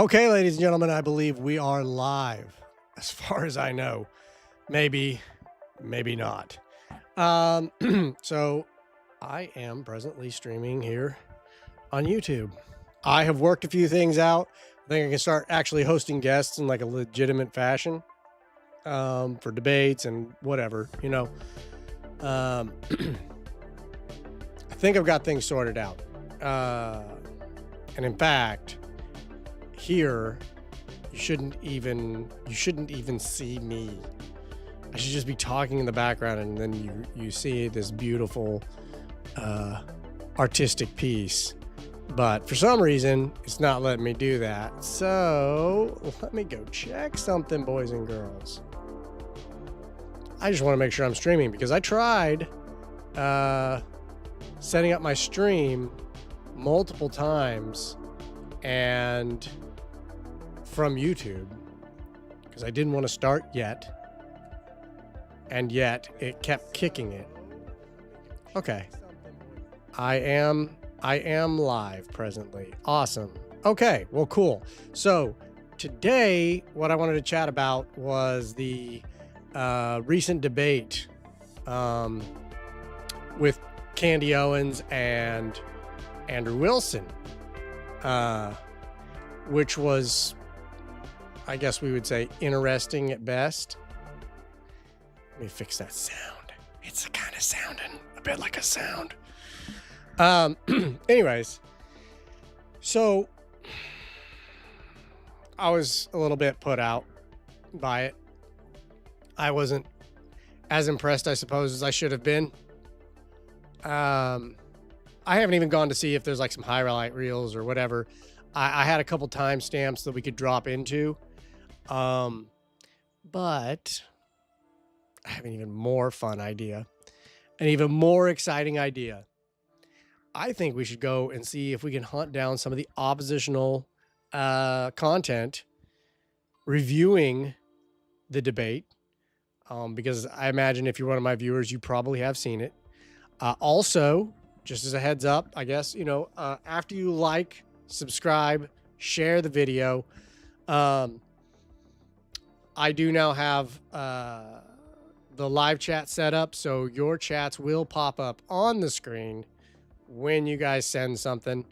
Okay, ladies and gentlemen, I believe we are live, as far as I know. Maybe not. So I am presently streaming here on YouTube. I have worked a few things out. I think I can start actually hosting guests in like a legitimate fashion for debates and whatever, you know. I think I've got things sorted out. And in fact, here you shouldn't even see me. I should just be talking in the background, and then you see this beautiful artistic piece. But for some reason, it's not letting me do that. So let me go check something, boys and girls. I just want to make sure I'm streaming, because I tried setting up my stream multiple times and from YouTube, because I didn't want to start yet, and yet it kept kicking it. Okay, I am live presently. Awesome. Okay, well, cool. So today what I wanted to chat about was the recent debate with Candy Owens and Andrew Wilson, which was, I guess we would say, interesting at best. Let me fix that sound. It's kind of sounding a bit like a sound. Anyways, so I was a little bit put out by it. I wasn't as impressed, I suppose, as I should have been. I haven't even gone to see if there's like some highlight reels or whatever. I had a couple timestamps that we could drop into. But I have an even more fun idea, an even more exciting idea. I think we should go and see if we can hunt down some of the oppositional content reviewing the debate. Because I imagine if you're one of my viewers, you probably have seen it. Also, just as a heads up, I guess, you know, after you like, subscribe, share the video, I do now have the live chat set up, so your chats will pop up on the screen when you guys send something,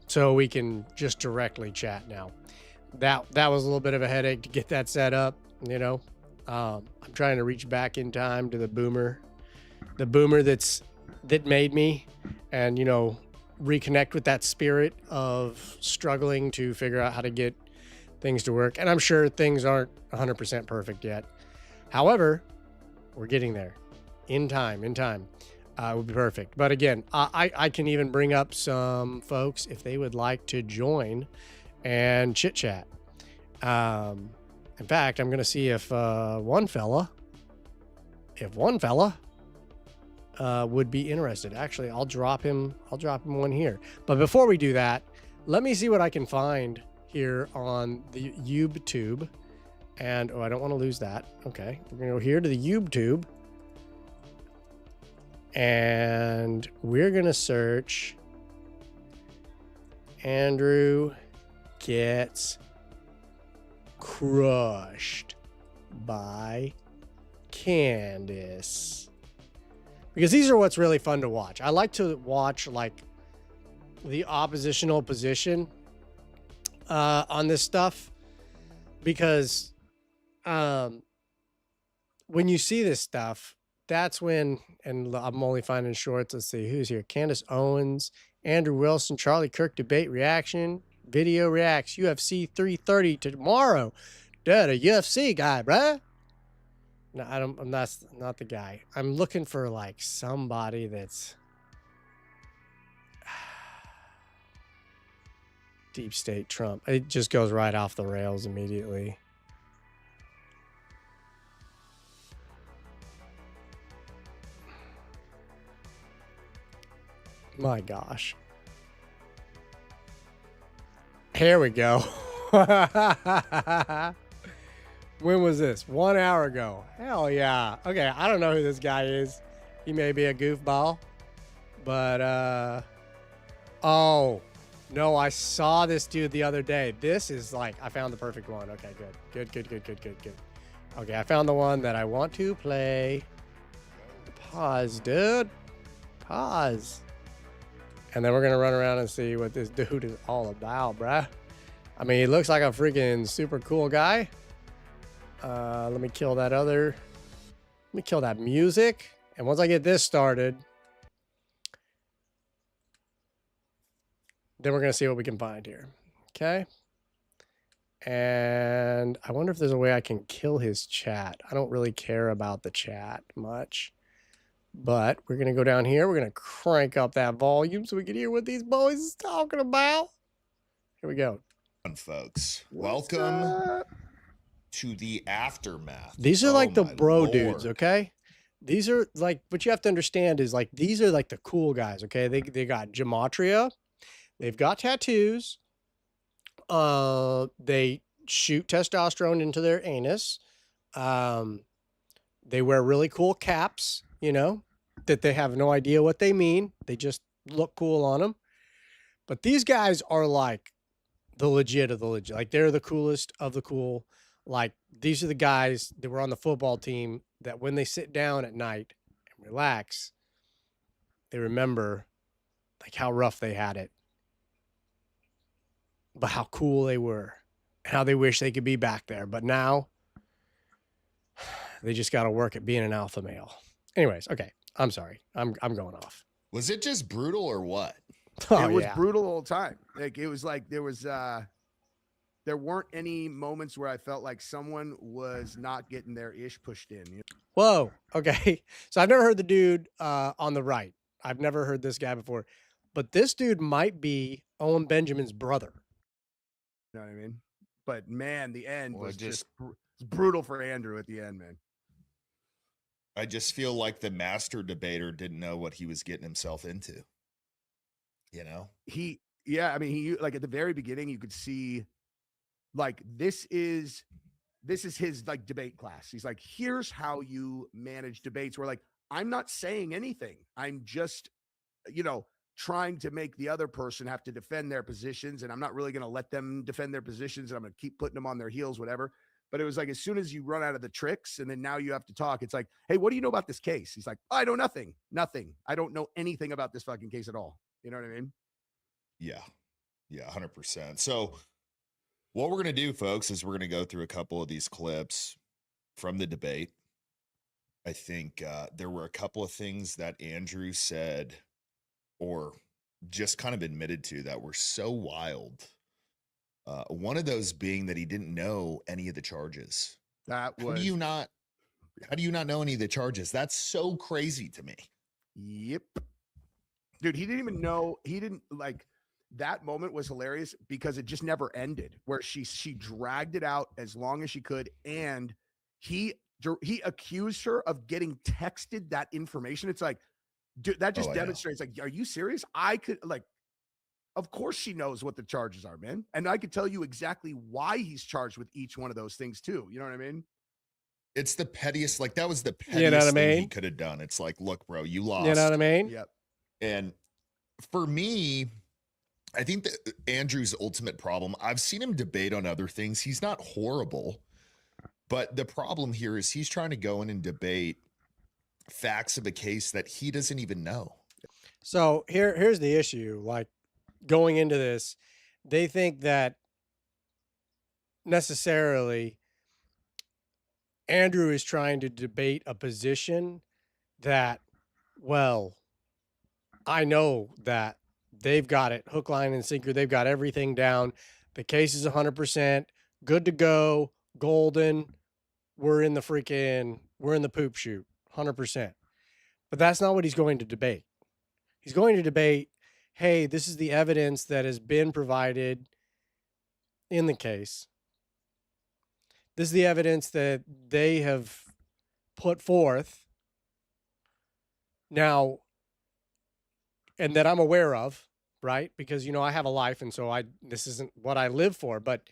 so we can just directly chat now. That was a little bit of a headache to get that set up, you know. I'm trying to reach back in time to the boomer that made me, and, you know, reconnect with that spirit of struggling to figure out how to get things to work. And I'm sure things aren't 100% perfect yet. However, we're getting there in time. It would be perfect. But again, I can even bring up some folks if they would like to join and chit chat. In fact, I'm going to see if one fella would be interested. Actually, I'll drop him one here. But before we do that, let me see what I can find here on the YouTube. And I don't want to lose that. Okay, we're gonna go here to the YouTube, and we're gonna search Andrew gets crushed by Candace, because these are what's really fun to watch. I like to watch like the oppositional position on this stuff, because when you see this stuff, that's when, and I'm only finding shorts. Let's see who's here. Candace Owens, Andrew Wilson, Charlie Kirk debate reaction, video reacts, UFC 330 tomorrow. Dude, a UFC guy, bruh. No, I'm not the guy. I'm looking for like somebody that's deep state Trump. It just goes right off the rails immediately. My gosh. Here we go. When was this? 1 hour ago. Hell yeah. Okay, I don't know who this guy is. He may be a goofball. But, oh, No, I saw this dude the other day. This is like, I found the perfect one. Okay, good. Good. Okay, I found the one that I want to play. Pause, dude. Pause. And then we're going to run around and see what this dude is all about, bruh. I mean, he looks like a freaking super cool guy. Let me kill that other. Let me kill that music. And once I get this started, then we're going to see what we can find here. Okay. And I wonder if there's a way I can kill his chat. I don't really care about the chat much. But we're going to go down here. We're going to crank up that volume so we can hear what these boys is talking about. Here we go. Folks, welcome to the aftermath. These are like the bro dudes, okay? These are like, what you have to understand is like, these are like the cool guys, okay? They got gematria. They've got tattoos. They shoot testosterone into their anus. They wear really cool caps, you know, that they have no idea what they mean. They just look cool on them. But these guys are like the legit of the legit. Like, they're the coolest of the cool. Like, these are the guys that were on the football team that when they sit down at night and relax, they remember like how rough they had it, but how cool they were and how they wish they could be back there. But now they just got to work at being an alpha male. Anyways, okay. I'm sorry. I'm going off. Was it just brutal or what? Oh, it was brutal all the time. Like, it was like there weren't any moments where I felt like someone was not getting their ish pushed in. You know? Whoa. Okay. So I've never heard the dude on the right. I've never heard this guy before, but this dude might be Owen Benjamin's brother. You know what I mean? But man, the end was just brutal for Andrew at the end, man. I just feel like the master debater didn't know what he was getting himself into. You know? He like at the very beginning, you could see like this is his like debate class. He's like, here's how you manage debates. Where like, I'm not saying anything. I'm just, you know, trying to make the other person have to defend their positions, and I'm not really going to let them defend their positions, and I'm going to keep putting them on their heels, whatever. But it was like, as soon as you run out of the tricks and then now you have to talk, it's like, hey, what do you know about this case? He's like, I know nothing. I don't know anything about this fucking case at all. You know what I mean? Yeah. Yeah, 100%. So what we're going to do, folks, is we're going to go through a couple of these clips from the debate. I think there were a couple of things that Andrew said or just kind of admitted to that were so wild. One of those being that he didn't know any of the charges. That was... How do you not know any of the charges? That's so crazy to me. Yep. Dude, he didn't even know. He didn't like... That moment was hilarious because it just never ended, where she dragged it out as long as she could, and he accused her of getting texted that information. It's like, dude, that just demonstrates, like, are you serious? I could, like, of course she knows what the charges are, man. And I could tell you exactly why he's charged with each one of those things too. You know what I mean? It's the pettiest, like, that was the pettiest thing he could have done. It's like, look, bro, you lost. You know what I mean? Yep. And for me, I think that Andrew's ultimate problem, I've seen him debate on other things. He's not horrible, but the problem here is he's trying to go in and debate facts of a case that he doesn't even know. So here's the issue. Like, going into this, they think that necessarily Andrew is trying to debate a position that, well, I know that they've got it hook, line, and sinker. They've got everything down. The case is 100% good to go, golden. We're in the poop chute, 100%. But that's not what he's going to debate. He's going to debate, hey, this is the evidence that has been provided in the case. This is the evidence that they have put forth now, and that I'm aware of, right? Because, you know, I have a life, and so this isn't what I live for. But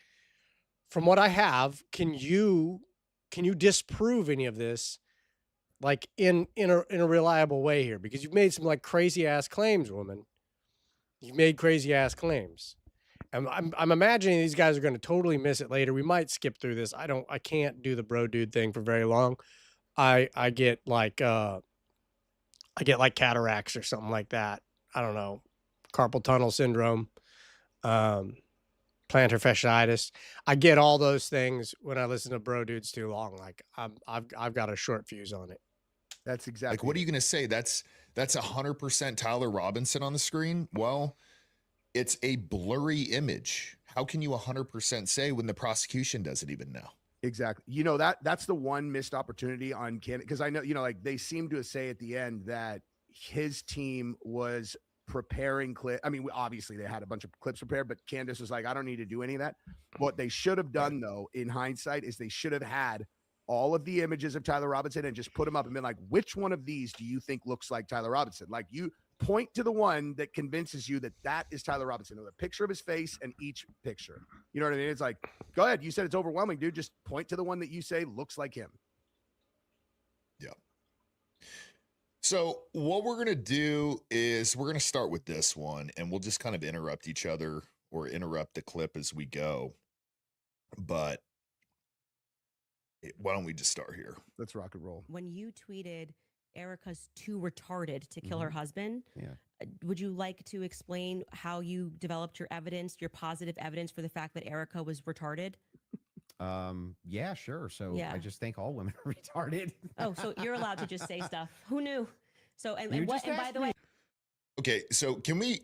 from what I have, can you disprove any of this, like in a reliable way here? Because you've made some like crazy ass claims, woman. You've made crazy ass claims. And I'm imagining these guys are going to totally miss it later. We might skip through this. I can't do the bro dude thing for very long. I get like cataracts or something like that. I don't know. Carpal tunnel syndrome, plantar fasciitis. I get all those things when I listen to bro dudes too long. Like I've got a short fuse on it. That's exactly. Like, what are you going to say? That's 100% Tyler Robinson on the screen. Well, it's a blurry image. How can you 100% say when the prosecution doesn't even know? Exactly. You know, that's the one missed opportunity on Candace, because I know, you know, like they seem to say at the end that his team was preparing clip. I mean, obviously they had a bunch of clips prepared, but Candace was like, I don't need to do any of that. What they should have done, though, in hindsight, is they should have had all of the images of Tyler Robinson and just put them up and been like, which one of these do you think looks like Tyler Robinson? Like, you point to the one that convinces you that that is Tyler Robinson, with a picture of his face and each picture. You know what I mean? It's like, go ahead. You said it's overwhelming, dude. Just point to the one that you say looks like him. Yeah. So what we're going to do is we're going to start with this one, and we'll just kind of interrupt each other or interrupt the clip as we go. But why don't we just start here? Let's rock and roll. When you tweeted Erica's too retarded to kill her husband, Yeah. Would you like to explain how you developed your evidence, your positive evidence for the fact that Erica was retarded? Yeah, sure. So Yeah. I just think all women are retarded. Oh, so you're allowed to just say stuff. Who knew? So, and You what, just and by asked the me. way, Okay, so can we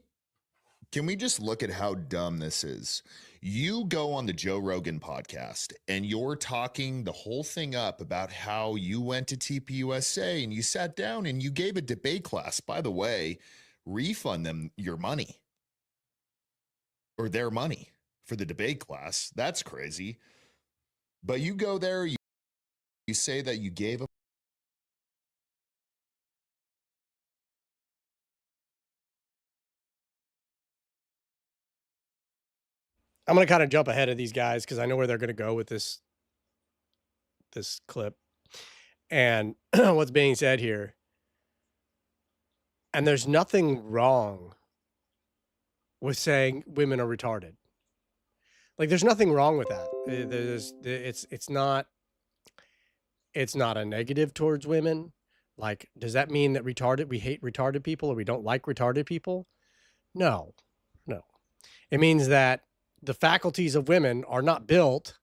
just look at how dumb this is? You go on the Joe Rogan podcast and you're talking the whole thing up about how you went to TPUSA and you sat down and you gave a debate class. By the way, refund them your money or their money for the debate class. That's crazy. But you go there, you say that you gave a I'm going to kind of jump ahead of these guys because I know where they're going to go with this clip and what's being said here. And there's nothing wrong with saying women are retarded. Like, there's nothing wrong with that. It's not a negative towards women. Like, does that mean that we hate retarded people or we don't like retarded people? No. It means that the faculties of women are not built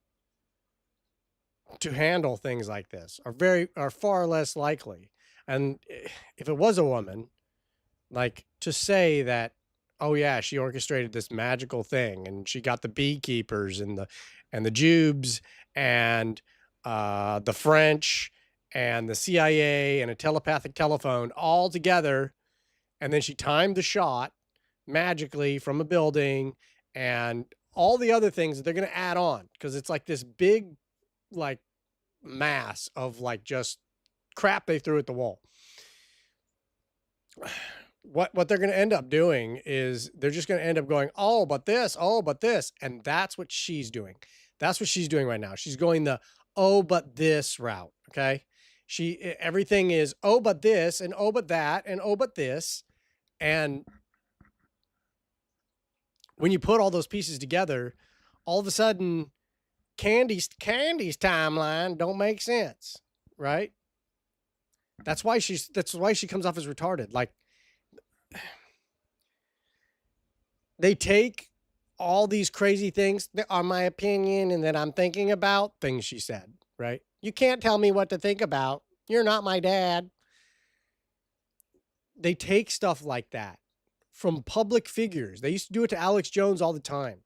to handle things like this, are far less likely. And if it was a woman, like, to say that, oh yeah, she orchestrated this magical thing and she got the beekeepers and the Jubes and the French and the CIA and a telepathic telephone all together, and then she timed the shot magically from a building and all the other things that they're going to add on, because it's like this big, like, mass of like just crap they threw at the wall. What they're going to end up doing is they're just going to end up going, oh, but this, and that's what she's doing. That's what she's doing right now. She's going the oh, but this route. Okay, everything is oh, but this, and oh, but that, and oh, but this, and when you put all those pieces together, all of a sudden, Candy's timeline don't make sense, right? That's why she comes off as retarded. Like, they take all these crazy things that are my opinion and that I'm thinking about, things she said, right? You can't tell me what to think about. You're not my dad. They take stuff like that from public figures. They used to do it to Alex Jones all the time.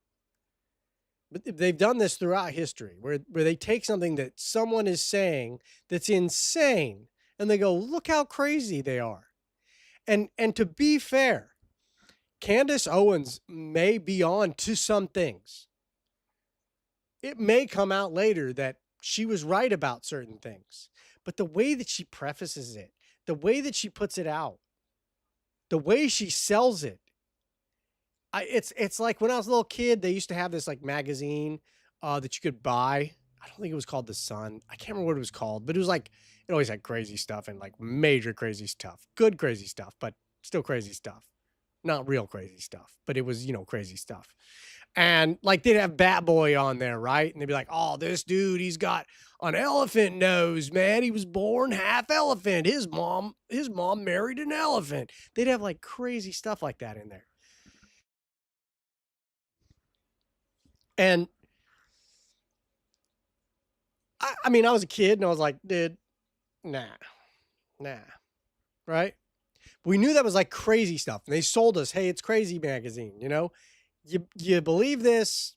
But they've done this throughout history where they take something that someone is saying that's insane and they go, look how crazy they are. And to be fair, Candace Owens may be on to some things. It may come out later that she was right about certain things, but the way that she prefaces it, the way that she puts it out, the way she sells it, it's like when I was a little kid, they used to have this like magazine that you could buy. I don't think it was called The Sun. I can't remember what it was called, but it was like, it always had crazy stuff and like major crazy stuff, good crazy stuff, but still crazy stuff. Not real crazy stuff, but it was, crazy stuff. And like they'd have Bat Boy on there, right? And they'd be like, "Oh, this dude, he's got an elephant nose, man. He was born half elephant. His mom married an elephant." They'd have like crazy stuff like that in there. And I mean, I was a kid and I was like, dude, nah, right? We knew that was like crazy stuff. And they sold us, hey, it's crazy magazine, You believe this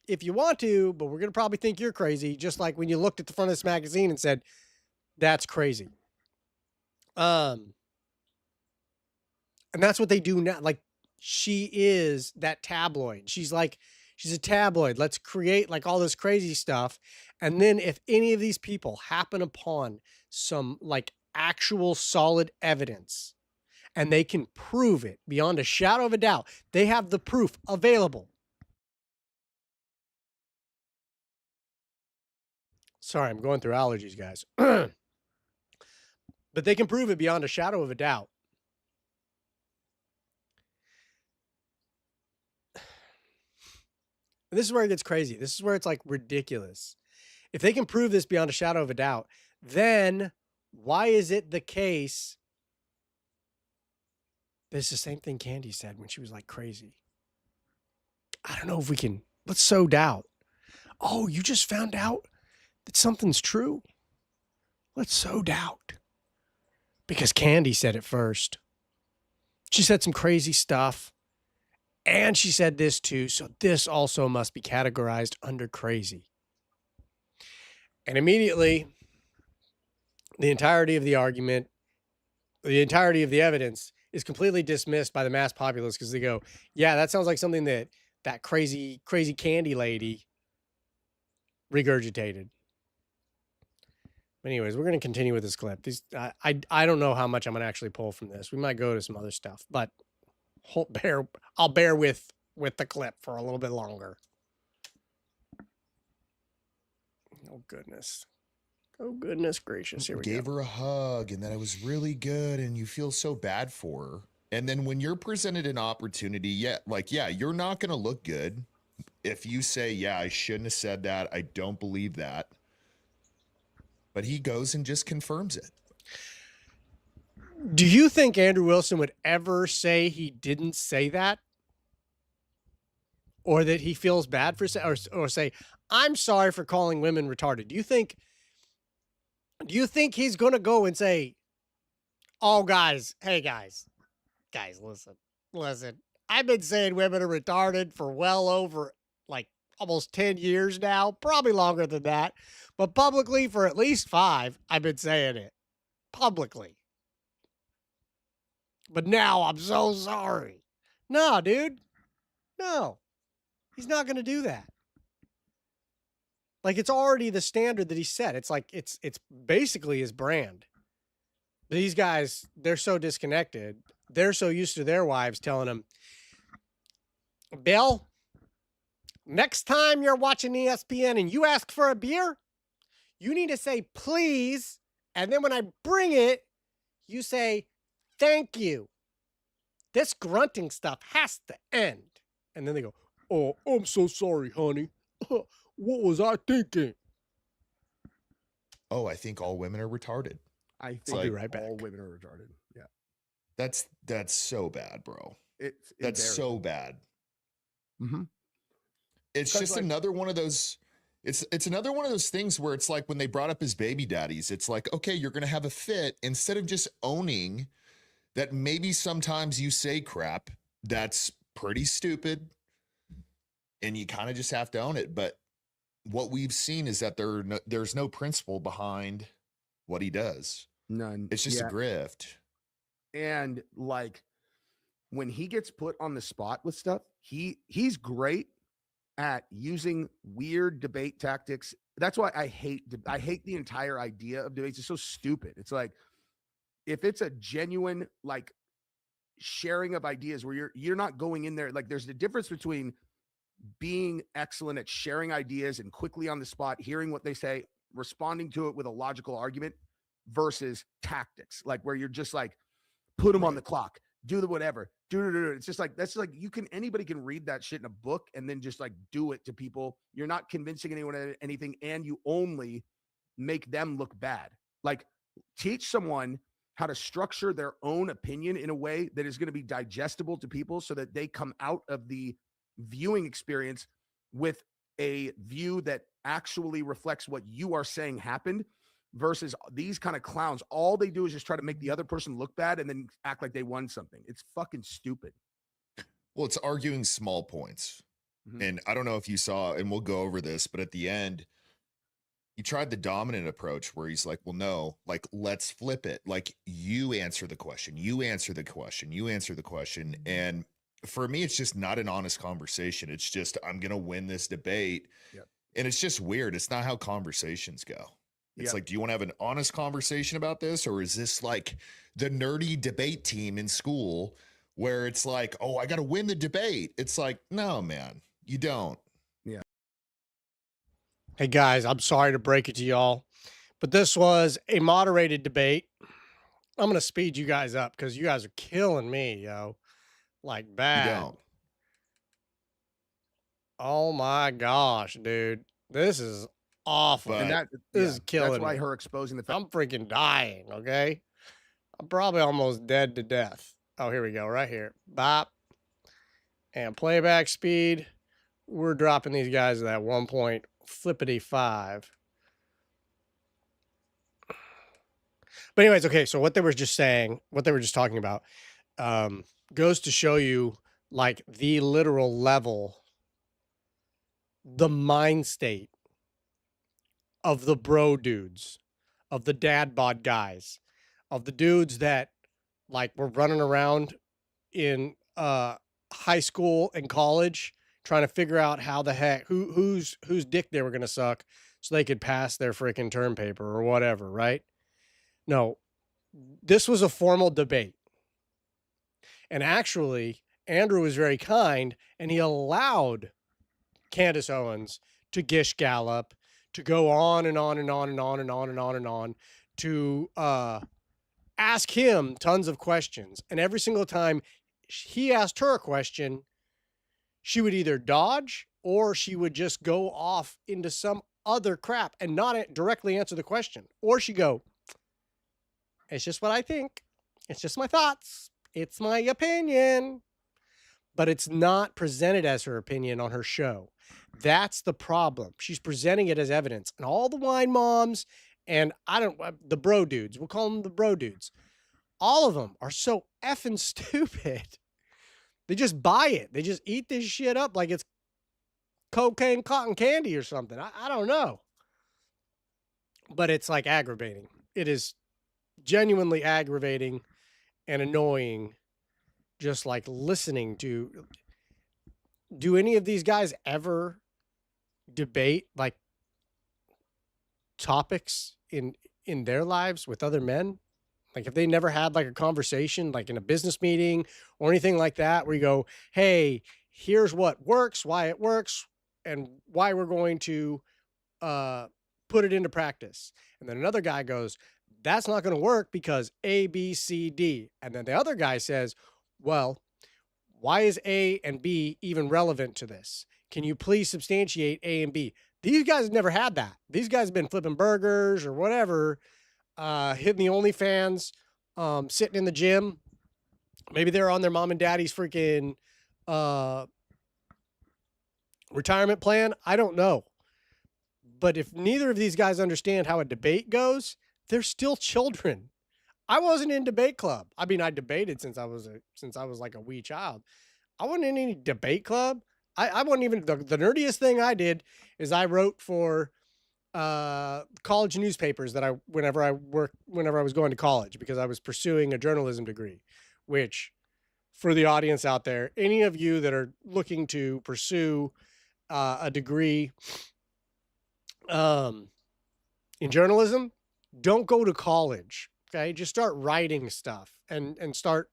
if you want to, but we're going to probably think you're crazy. Just like when you looked at the front of this magazine and said, that's crazy. And that's what they do now. Like she is that tabloid. She's a tabloid. Let's create like all this crazy stuff. And then if any of these people happen upon some like actual solid evidence and they can prove it beyond a shadow of a doubt, they have the proof available. Sorry, I'm going through allergies, guys. But they can prove it beyond a shadow of a doubt. And this is where it gets crazy. This is where it's like ridiculous. If they can prove this beyond a shadow of a doubt, then why is it the case? It's the same thing Candy said when she was like crazy. I don't know if we can, let's sow doubt. Oh, you just found out that something's true? Let's sow doubt. Because Candy said it first. She said some crazy stuff. And she said this too, so this also must be categorized under crazy. And immediately, the entirety of the argument, the entirety of the evidence is completely dismissed by the mass populace because they go, yeah, that sounds like something that crazy Candy lady regurgitated. But anyways, we're going to continue with this clip. I don't know how much I'm going to actually pull from this. We might go to some other stuff, but I'll bear with the clip for a little bit longer. Oh goodness. Oh goodness gracious. Here we Gave go. her a hug and that it was really good and you feel so bad for her. And then when you're presented an opportunity, you're not going to look good if you say, yeah, I shouldn't have said that. I don't believe that. But he goes and just confirms it. Do you think Andrew Wilson would ever say he didn't say that? Or that he feels bad for or say, I'm sorry for calling women retarded? Do you think he's going to go and say, oh, guys, hey, guys, listen, I've been saying women are retarded for well over like almost 10 years now, probably longer than that. But publicly for at least 5, I've been saying it publicly. But now I'm so sorry. No, dude. No. He's not going to do that. Like it's already the standard that he set. It's like it's basically his brand. These guys, they're so disconnected. They're so used to their wives telling them, Bill, next time you're watching ESPN and you ask for a beer, you need to say please, and then when I bring it, you say thank you. This grunting stuff has to end. And then they go, oh, I'm so sorry, honey. What was I thinking? Oh, I think all women are retarded. I think I'll be right back. all women are retarded. Yeah. That's so bad, bro. It's That's so bad. Mm-hmm. It's just another one of those. It's another one of those things where it's like when they brought up his baby daddies, it's like, okay, you're going to have a fit instead of just owning that maybe sometimes you say crap that's pretty stupid and you kind of just have to own it. But what we've seen is that there's no principle behind what he does. None. It's just a grift. And like when he gets put on the spot with stuff, he's great at using weird debate tactics. That's why I hate the entire idea of debates. It's so stupid. It's like if it's a genuine like sharing of ideas where you're not going in there, like there's the difference between being excellent at sharing ideas and quickly on the spot, hearing what they say, responding to it with a logical argument versus tactics, like where you're just like, put them on the clock, do the whatever. Dude, it's just like that's like anybody can read that shit in a book and then just like do it to people. You're not convincing anyone anything, and you only make them look bad. Like, teach someone how to structure their own opinion in a way that is going to be digestible to people so that they come out of the viewing experience with a view that actually reflects what you are saying happened, versus these kind of clowns. All they do is just try to make the other person look bad and then act like they won something. It's fucking stupid. Well, it's arguing small points. Mhm. And I don't know if you saw, and we'll go over this, but at the end, he tried the dominant approach where he's like, well, no, like, let's flip it. Like, you answer the question, you answer the question, you answer the question. And for me, it's just not an honest conversation. It's just, I'm going to win this debate. Yep. And it's just weird. It's not how conversations go. It's Yep. like, do you want to have an honest conversation about this? Or is this like the nerdy debate team in school where it's like, oh, I got to win the debate? It's like, no, man, you don't. Hey guys, I'm sorry to break it to y'all, but this was a moderated debate. I'm going to speed you guys up because you guys are killing me, yo. Like You bad. don't. Oh my gosh, dude. This is awful. But- And that This is killing that's why me. her exposing the fact. I'm freaking dying, okay? I'm probably almost dead to death. Oh, here we go, right here. Bop. And playback speed. We're dropping these guys at that 1.5. But anyways, okay, so what they were just saying, what they were just talking about, goes to show you like the literal level, the mind state of the bro dudes, of the dad bod guys, of the dudes that like were running around in high school and college trying to figure out how the heck whose dick they were going to suck so they could pass their freaking term paper or whatever, right? No, this was a formal debate. And actually, Andrew was very kind and he allowed Candace Owens to gish gallop, to go on and on and on and on and on and on and on, to ask him tons of questions. And every single time he asked her a question, she would either dodge or she would just go off into some other crap and not directly answer the question. Or she'd go, it's just what I think. It's just my thoughts. It's my opinion. But it's not presented as her opinion on her show. That's the problem. She's presenting it as evidence. And all the wine moms and the bro dudes, we'll call them the bro dudes. All of them are so effing stupid. They just buy it. They just eat this shit up like it's cocaine cotton candy or something. I don't know. But it's like aggravating. It is genuinely aggravating and annoying just like listening to. Do any of these guys ever debate like topics in their lives with other men? Like, if they never had like a conversation, like in a business meeting or anything like that, where you go, hey, here's what works, why it works, and why we're going to put it into practice. And then another guy goes, that's not going to work because A, B, C, D. And then the other guy says, well, why is A and B even relevant to this? Can you please substantiate A and B? These guys have never had that. These guys have been flipping burgers or whatever, hitting the OnlyFans, sitting in the gym. Maybe they're on their mom and daddy's freaking retirement plan. I don't know. But if neither of these guys understand how a debate goes, they're still children. I wasn't in debate club. I mean, I debated since I was like a wee child. I wasn't in any debate club. I wasn't even the nerdiest thing I did is I wrote for college newspapers that whenever I was going to college because I was pursuing a journalism degree, which for the audience out there, any of you that are looking to pursue a degree in journalism, don't go to college. Okay. Just start writing stuff and start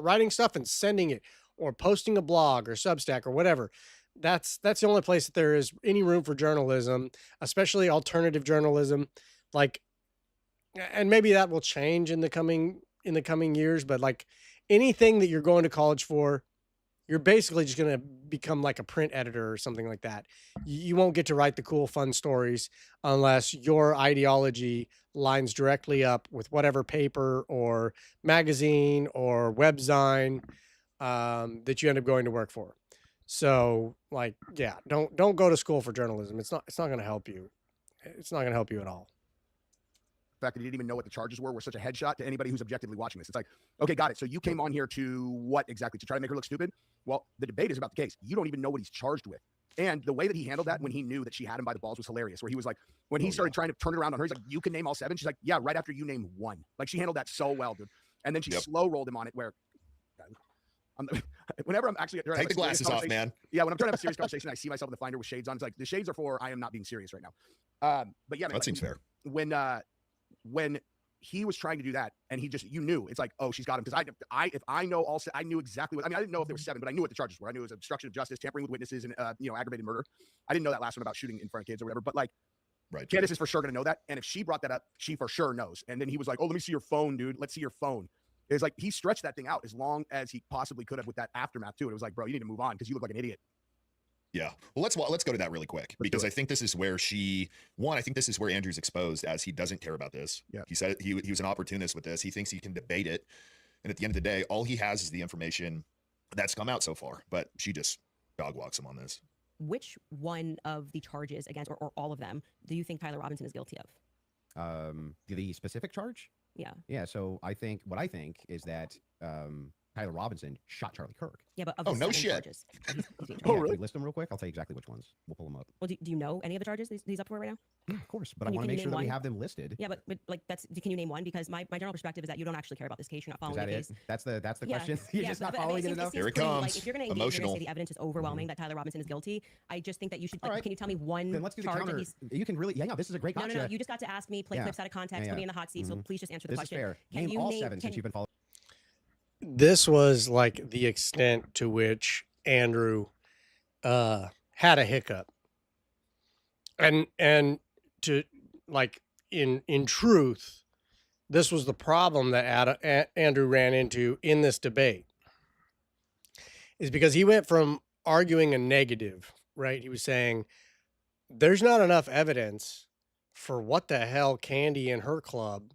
writing stuff and sending it or posting a blog or Substack or whatever. That's the only place that there is any room for journalism, especially alternative journalism. Like, and maybe that will change in the coming in the coming years, but like anything that you're going to college for, you're basically just going to become like a print editor or something like that. You won't get to write the cool, fun stories unless your ideology lines directly up with whatever paper or magazine or webzine that you end up going to work for. So, like, yeah, don't go to school for journalism. It's not going to help you. It's not going to help you at all. The fact that he didn't even know what the charges were such a headshot to anybody who's objectively watching this. It's like, okay, got it. So you came on here to what exactly? To try to make her look stupid? Well, the debate is about the case. You don't even know what he's charged with. And the way that he handled that when he knew that she had him by the balls was hilarious. Where he was like, when he started trying to turn it around on her, he's like, you can name all 7. She's like, yeah, right after you name 1. Like, she handled that so well, dude. And then she slow rolled him on it where whenever I'm actually take the glasses off, man. Yeah, when I'm trying to have a serious conversation, I see myself in the finder with shades on. It's like the shades are for I am not being serious right now. But yeah, man, that seems fair. When he was trying to do that, and he just, you knew, it's like, oh, she's got him. Because if I know all, I knew exactly what, I mean, I didn't know if there was 7, but I knew what the charges were. I knew it was obstruction of justice, tampering with witnesses, and aggravated murder. I didn't know that last one about shooting in front of kids or whatever. But like, right, Candace is for sure going to know that. And if she brought that up, she for sure knows. And then he was like, oh, let me see your phone, dude. Let's see your phone. It's like he stretched that thing out as long as he possibly could have with that aftermath too. It was like, bro, you need to move on because you look like an idiot. Yeah. Well, let's go to that really quick because I think this is where I think this is where Andrew's exposed as he doesn't care about this. Yeah. He said he was an opportunist with this. He thinks he can debate it. And at the end of the day, all he has is the information that's come out so far, but she just dog walks him on this. Which one of the charges against, or all of them, do you think Tyler Robinson is guilty of? The specific charge? Yeah. Yeah. So what I think is that Tyler Robinson shot Charlie Kirk. Yeah, but of Oh, the no 7 shit. charges. Oh, Can really? we list them real quick? I'll tell you exactly which ones. We'll pull them up. Well, do you know any of the charges he's up for right now? Yeah, of course. But Can I you- want to can you make sure name that we one? have them listed. Yeah, but like can you name one? Because my general perspective is that you don't actually care about this case. You're not Is following that the it? case. That's the Yeah, question. You're yeah, just not but I mean, following it seems- enough. seems Here it pretty, comes. Like, if you're going to engage, you're going to Emotional. say the evidence is overwhelming that Tyler Robinson is guilty. I just think that you should. All Like, right. Can you tell me one Then let's do the charge that counter. he's? You can really, no, this is a great No, gotcha. no, no. You just got to ask me, play Yeah. clips out of context, Yeah, put me yeah. in the hot seat. So Mhm. please just answer the This is question. fair. Can Name you all name- 7 since you've been following. This was like the extent to which Andrew had a hiccup. And to like in truth, this was the problem that Andrew ran into in this debate, is because he went from arguing a negative, right? He was saying there's not enough evidence for what the hell Candy and her club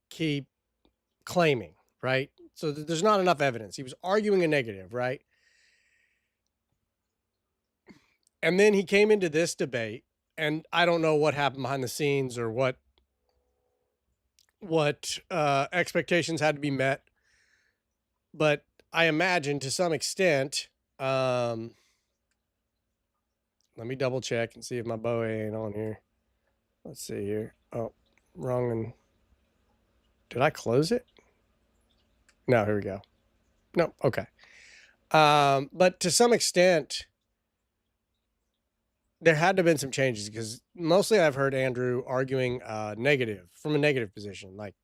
keep claiming, right? So there's not enough evidence. He was arguing a negative, right? And then he came into this debate, and I don't know what happened behind the scenes or what expectations had to be met, but I imagine to some extent, let me double check and see if my bow ain't on here. Let's see here. Oh, wrong one. Did I close it? No, here we go. No, okay. But to some extent, there had to have been some changes because mostly I've heard Andrew arguing negative from a negative position. Like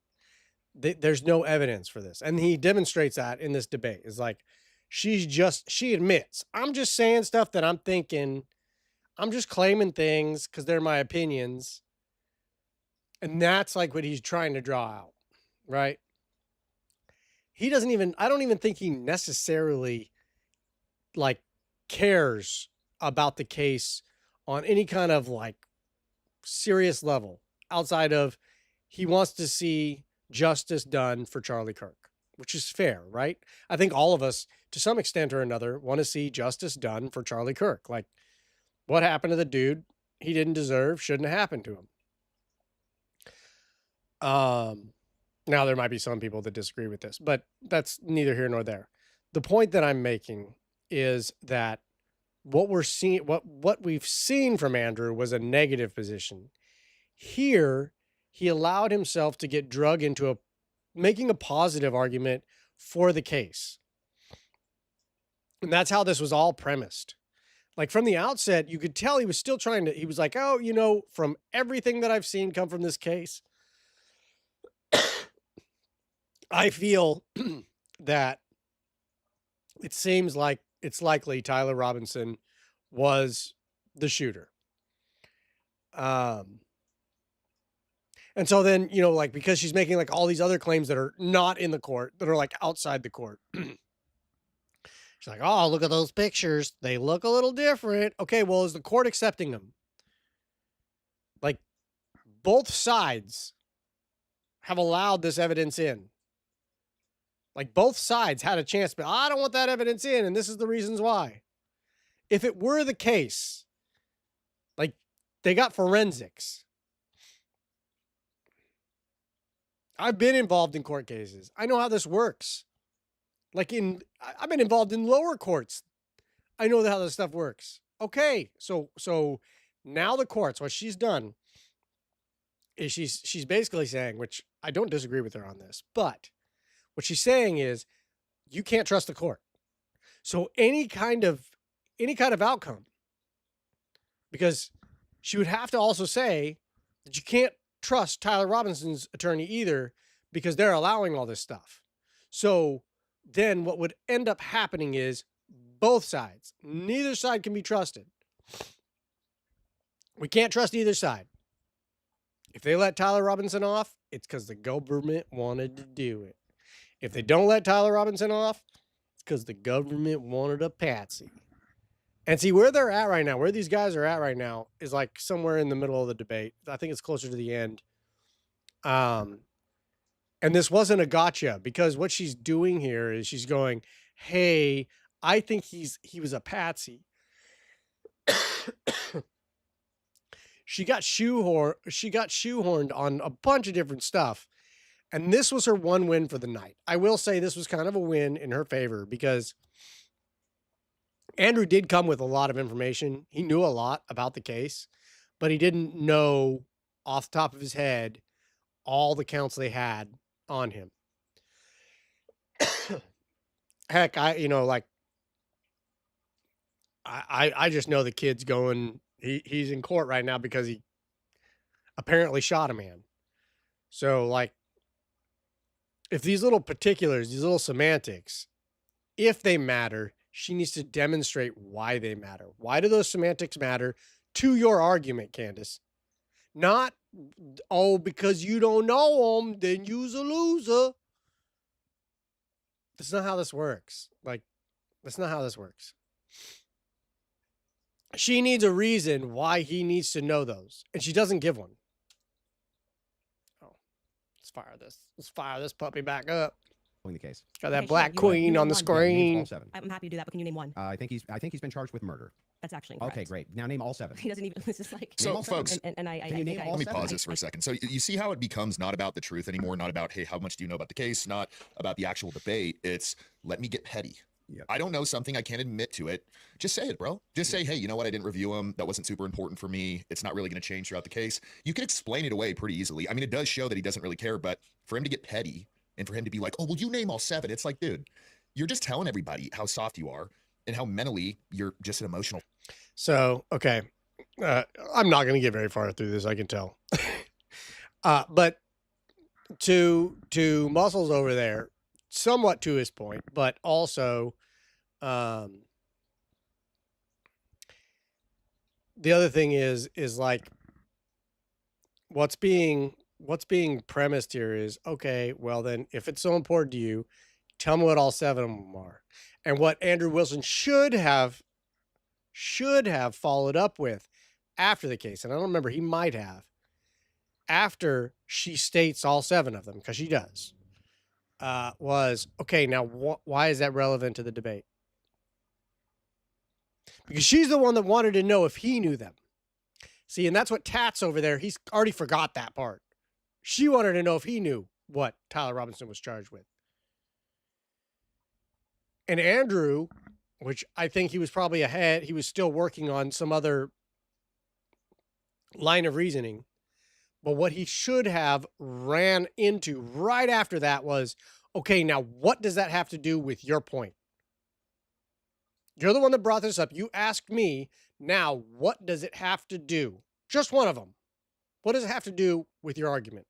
there's no evidence for this. And he demonstrates that in this debate. It's like, she admits, I'm just saying stuff that I'm thinking. I'm just claiming things because they're my opinions. And that's like what he's trying to draw out, right? I don't even think he necessarily like cares about the case on any kind of like serious level outside of he wants to see justice done for Charlie Kirk, which is fair, right? I think all of us to some extent or another want to see justice done for Charlie Kirk. Like what happened to the dude he didn't deserve shouldn't have happened to him. Now there might be some people that disagree with this, but that's neither here nor there. The point that I'm making is that what we've seen from Andrew was a negative position. Here, he allowed himself to get drug into making a positive argument for the case. And that's how this was all premised. Like from the outset, you could tell he was still he was like, oh, from everything that I've seen come from this case, I feel that it seems like it's likely Tyler Robinson was the shooter. And so then, you know, like, because she's making like all these other claims that are not in the court, that are like outside the court. She's like, oh, look at those pictures. They look a little different. Okay, well, is the court accepting them? Like, both sides have allowed this evidence in. Like, both sides had a chance, but I don't want that evidence in, and this is the reasons why. If it were the case, like, they got forensics. I've been involved in court cases. I know how this works. Like, I've been involved in lower courts. I know how this stuff works. Okay, so now the courts, what she's done is she's basically saying, which I don't disagree with her on this, but what she's saying is you can't trust the court. So any kind of outcome, because she would have to also say that you can't trust Tyler Robinson's attorney either, because they're allowing all this stuff. So then what would end up happening is both sides, neither side can be trusted. We can't trust either side. If they let Tyler Robinson off, it's because the government wanted to do it. If they don't let Tyler Robinson off, it's because the government wanted a patsy. And see, where they're at right now, where these guys are at right now, is like somewhere in the middle of the debate. I think it's closer to the end. And this wasn't a gotcha, because what she's doing here is she's going, hey, I think he was a patsy. She got shoehorned on a bunch of different stuff. And this was her one win for the night. I will say this was kind of a win in her favor, because Andrew did come with a lot of information. He knew a lot about the case, but he didn't know off the top of his head all the counts they had on him. Heck, I just know the kid's going, he's in court right now because he apparently shot a man. So, like, if these little particulars, these little semantics, if they matter, she needs to demonstrate why they matter. Why do those semantics matter to your argument, Candace? Not, oh, because you don't know them, then you's a loser. That's not how this works. Like, that's not how this works. She needs a reason why he needs to know those, and she doesn't give one. Oh, let's fire this. Let's fire this puppy back up. The case. Got that Okay, sure. black You queen name on the one. screen. All 7. I'm happy to do that, but can you name one? I think he's been charged with murder. That's actually incorrect. Okay, great. Now name all 7. He doesn't even. It's just like. So, all 7. folks, And I Can you name think all let me 7? pause this for a second. So you see how it becomes not about the truth anymore, not about, hey, how much do you know about the case, not about the actual debate. It's, let me get petty. Yep. I don't know something, I can't admit to it. Just say it, bro. Just say, hey, you know what? I didn't review them. That wasn't super important for me. It's not really going to change throughout the case. You can explain it away pretty easily. I mean, it does show that he doesn't really care, but for him to get petty and for him to be like, oh, well, you name all 7. It's like, dude, you're just telling everybody how soft you are and how mentally you're just an emotional. So, okay. I'm not going to get very far through this, I can tell. But to Muscles over there, somewhat to his point, but also the other thing is like what's being premised here is, okay, well then if it's so important to you, tell me what all 7 of them are. And what Andrew Wilson should have followed up with after the case, and I don't remember, he might have, after she states all 7 of them, because she does, was, okay, now why is that relevant to the debate? Because she's the one that wanted to know if he knew them. See, and that's what Tats over there, he's already forgot that part. She wanted to know if he knew what Tyler Robinson was charged with. And Andrew, which I think he was probably ahead, he was still working on some other line of reasoning. But what he should have ran into right after that was, okay, now what does that have to do with your point? You're the one that brought this up. You asked me. Now, what does it have to do? Just one of them. What does it have to do with your argument?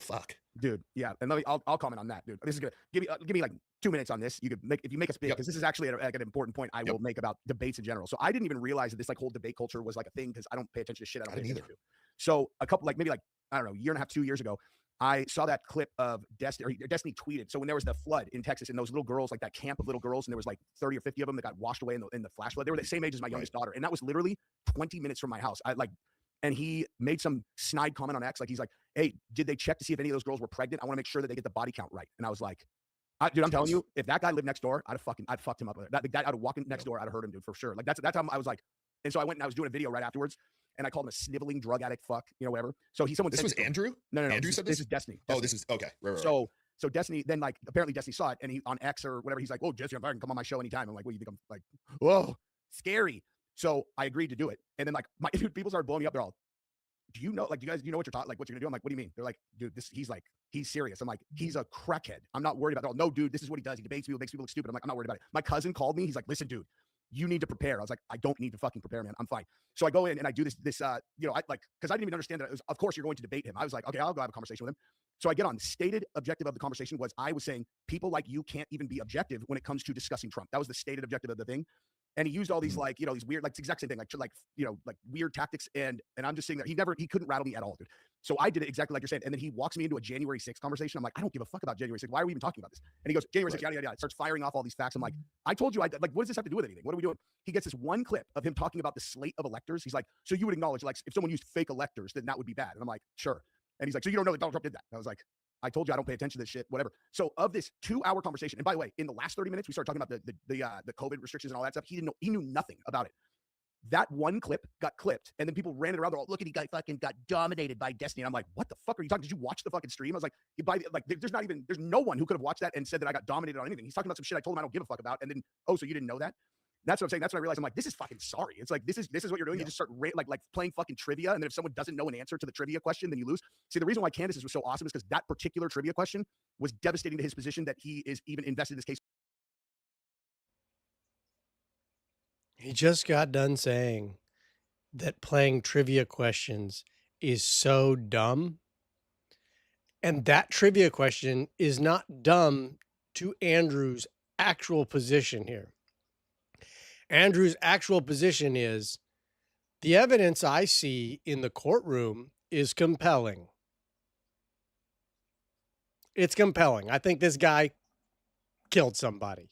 Fuck. Dude, yeah, and I'll comment on that, dude. This is good. Give me like 2 minutes on this. You could make, if you make us big, because this is actually like an important point I will make about debates in general. So I didn't even realize that this like whole debate culture was like a thing, because I don't pay attention to shit I don't pay attention to. So a couple, like maybe like I don't know, year and a half, 2 years ago, I saw that clip of Destiny, or Destiny tweeted. So when there was the flood in Texas and those little girls, like that camp of little girls, and there was like 30 or 50 of them that got washed away in the flash flood, they were the same age as my youngest daughter. And that was literally 20 minutes from my house. And he made some snide comment on X. Like, he's like, hey, did they check to see if any of those girls were pregnant? I want to make sure that they get the body count right. And I was like, dude, I'm telling you, if that guy lived next door, I'd fucked him up. I'd have walked in next door, I'd have heard him, dude, for sure. Like, that's how I was like, and so I went and I was doing a video right afterwards, and I called him a sniveling drug addict, fuck, whatever. So This was Andrew? No. Andrew said this? This is Destiny. Oh, this is okay. Right. So Destiny, then like apparently Destiny saw it, and he on X or whatever, he's like, "Whoa, Jesse, I can come on my show anytime." I'm like, "What, you think I'm like, whoa, scary?" So I agreed to do it, and then like people started blowing me up. They're all, "Do you know what you're talking? Like, what you're gonna do?" I'm like, "What do you mean?" They're like, "Dude, he's serious." I'm like, "He's a crackhead. I'm not worried about it." All, "No, dude, this is what he does. He debates people, makes people look stupid." I'm like, "I'm not worried about it." My cousin called me. He's like, "Listen, dude, you need to prepare." I was like, "I don't need to fucking prepare, man. I'm fine." So I go in and I do this, I like, because I didn't even understand that it was, of course, you're going to debate him. I was like, okay, I'll go have a conversation with him. So I get on. The stated objective of the conversation was, I was saying people like you can't even be objective when it comes to discussing Trump. That was the stated objective of the thing. And he used all these like, these weird, like, it's the exact same thing, like weird tactics. And I'm just saying that he couldn't rattle me at all, dude. So I did it exactly like you're saying. And then he walks me into a January 6th conversation. I'm like, I don't give a fuck about January 6th. Why are we even talking about this? And he goes, January 6th, yada, yada, yada. Starts firing off all these facts. I'm like, I told you, like, what does this have to do with anything? What are we doing? He gets this one clip of him talking about the slate of electors. He's like, so you would acknowledge, like, if someone used fake electors, then that would be bad. And I'm like, sure. And he's like, so you don't know that Donald Trump did that? And I was like, I told you I don't pay attention to this shit, whatever. So of this 2-hour conversation, and by the way, in the last 30 minutes, we started talking about the COVID restrictions and all that stuff. He knew nothing about it. That one clip got clipped, and then people ran it around. They're all, look at, he got dominated by Destiny. And I'm like, what the fuck are you talking? Did you watch the fucking stream? I was like, there's no one who could have watched that and said that I got dominated on anything. He's talking about some shit I told him I don't give a fuck about. And then, oh, so you didn't know that? That's what I'm saying. That's when I realized, I'm like, this is fucking sorry. It's like, this is what you're doing. Yeah. You just start like playing fucking trivia. And then if someone doesn't know an answer to the trivia question, then you lose. See, the reason why Candace's was so awesome is because that particular trivia question was devastating to his position that he is even invested in this case. He just got done saying that playing trivia questions is so dumb. And that trivia question is not dumb to Andrew's actual position here. Andrew's actual position is, the evidence I see in the courtroom is compelling. It's compelling. I think this guy killed somebody.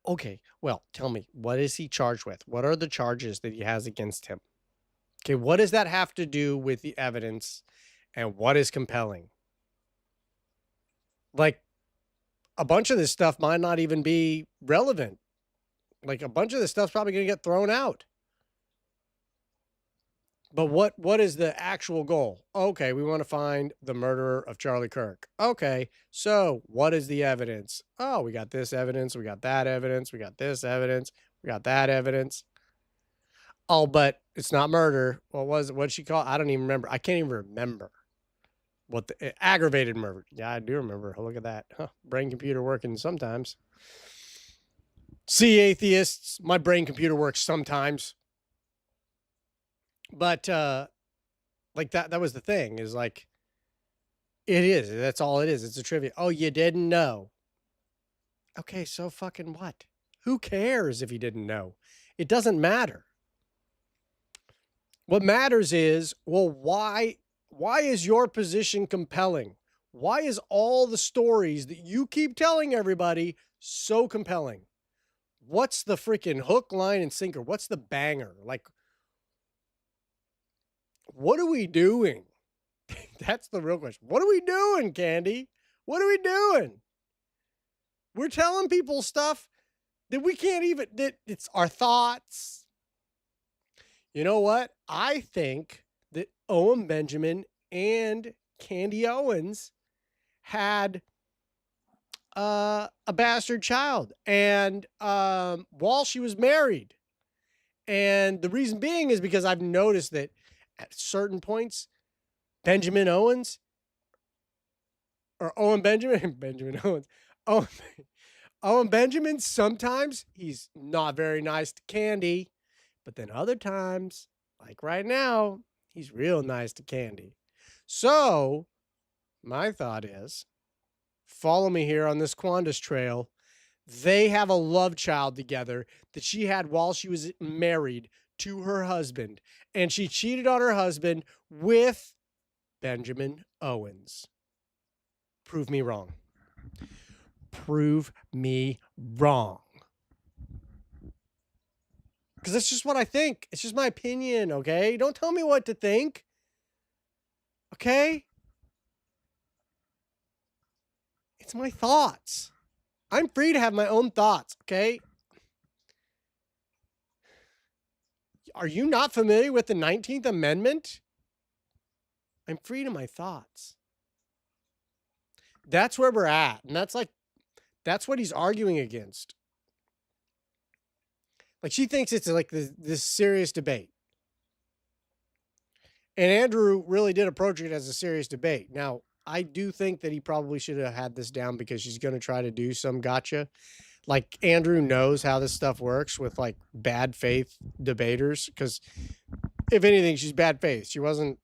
Okay, well, tell me, what is he charged with? What are the charges that he has against him? Okay, what does that have to do with the evidence, and what is compelling? Like, a bunch of this stuff might not even be relevant. Like, a bunch of this stuff's probably going to get thrown out. But what is the actual goal? Okay, we want to find the murderer of Charlie Kirk. Okay, so what is the evidence? Oh, we got this evidence, we got that evidence, we got this evidence, we got that evidence. Oh, but it's not murder. What'd she call it? I don't even remember. I can't even remember what the aggravated murder. Yeah, I do remember. Look at that. Huh, brain computer working sometimes. See, atheists, my brain computer works sometimes. But like that was the thing, is like, it is. That's all it is. It's a trivia. Oh, you didn't know. Okay, so fucking what? Who cares if he didn't know? It doesn't matter. What matters is, well, why is your position compelling? Why is all the stories that you keep telling everybody so compelling? What's the freaking hook, line, and sinker? What's the banger? Like, what are we doing? That's the real question. What are we doing, Candy? What are we doing? We're telling people stuff that we can't even, that it's our thoughts. You know what? I think that Owen Benjamin and Candy Owens had a bastard child, and while she was married. And the reason being is because I've noticed that at certain points, Benjamin Owens, or Owen Benjamin, Benjamin Owens, Owen Benjamin, sometimes he's not very nice to Candy, but then other times, like right now, he's real nice to Candy. So my thought is, follow me here on this Quandus trail. They have a love child together that she had while she was married to her husband, and she cheated on her husband with Benjamin Owens. Prove me wrong. Prove me wrong. Because that's just what I think. It's just my opinion, okay? Don't tell me what to think. Okay? It's my thoughts. I'm free to have my own thoughts, okay? Are you not familiar with the 19th Amendment? I'm free to my thoughts. That's where we're at. And that's what he's arguing against. Like, she thinks it's like this serious debate. And Andrew really did approach it as a serious debate. Now, I do think that he probably should have had this down because she's going to try to do some gotcha. Like, Andrew knows how this stuff works with like bad faith debaters. Because if anything, she's bad faith. She wasn't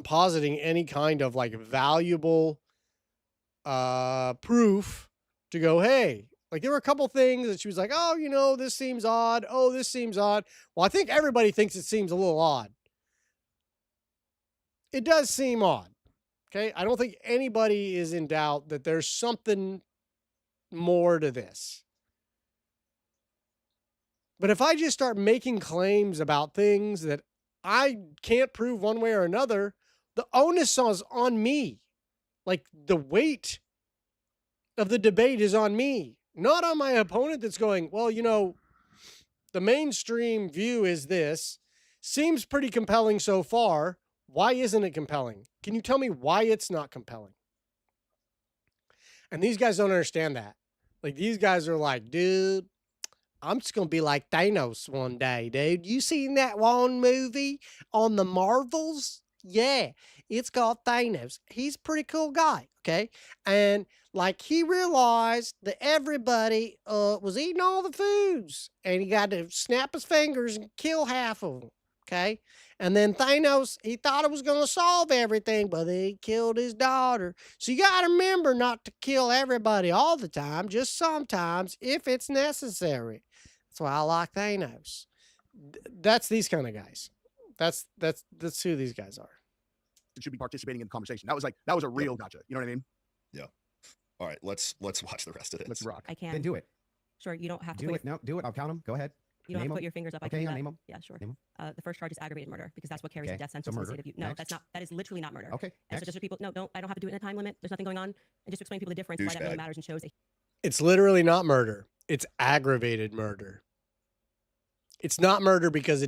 positing any kind of like valuable proof to go, hey, like there were a couple things that she was like, oh, you know, this seems odd. Oh, this seems odd. Well, I think everybody thinks it seems a little odd. It does seem odd. Okay. I don't think anybody is in doubt that there's something more to this. But if I just start making claims about things that I can't prove one way or another, the onus is on me. Like the weight of the debate is on me, not on my opponent that's going, well, you know, the mainstream view is this. Seems pretty compelling so far. Why isn't it compelling? Can you tell me why it's not compelling? And these guys don't understand that. Like, these guys are like, dude, I'm just going to be like Thanos one day, dude. You seen that one movie on the Marvels? Yeah, it's called Thanos. He's a pretty cool guy, okay? And, like, he realized that everybody was eating all the foods, and he got to snap his fingers and kill half of them, okay? And then Thanos, he thought it was going to solve everything, but he killed his daughter. So you got to remember not to kill everybody all the time, just sometimes if it's necessary. That's why I like Thanos. That's these kind of guys. That's who these guys are. Should be participating in the conversation. That was a real gotcha. You know what I mean? Yeah. All right, let's watch the rest of this. Let's rock. I can. Then do it. Sure, you don't have to. Do it. No, do it. I'll count them. Go ahead. You don't have Name to put 'em. your fingers up. I Okay, can do I'll that. name 'em. Yeah, sure. Name 'em. The first charge is aggravated murder because that's what carries a Okay, death so sentence in the murder. state of Utah. No, Next. that's not. That is literally not murder. Okay. And so Next. just for people, no, don't. I don't have to do it in a time limit. There's nothing going on. And just to explain to people the difference, why that really Douchebag. matters and shows. It's literally not murder. It's aggravated murder. It's not murder because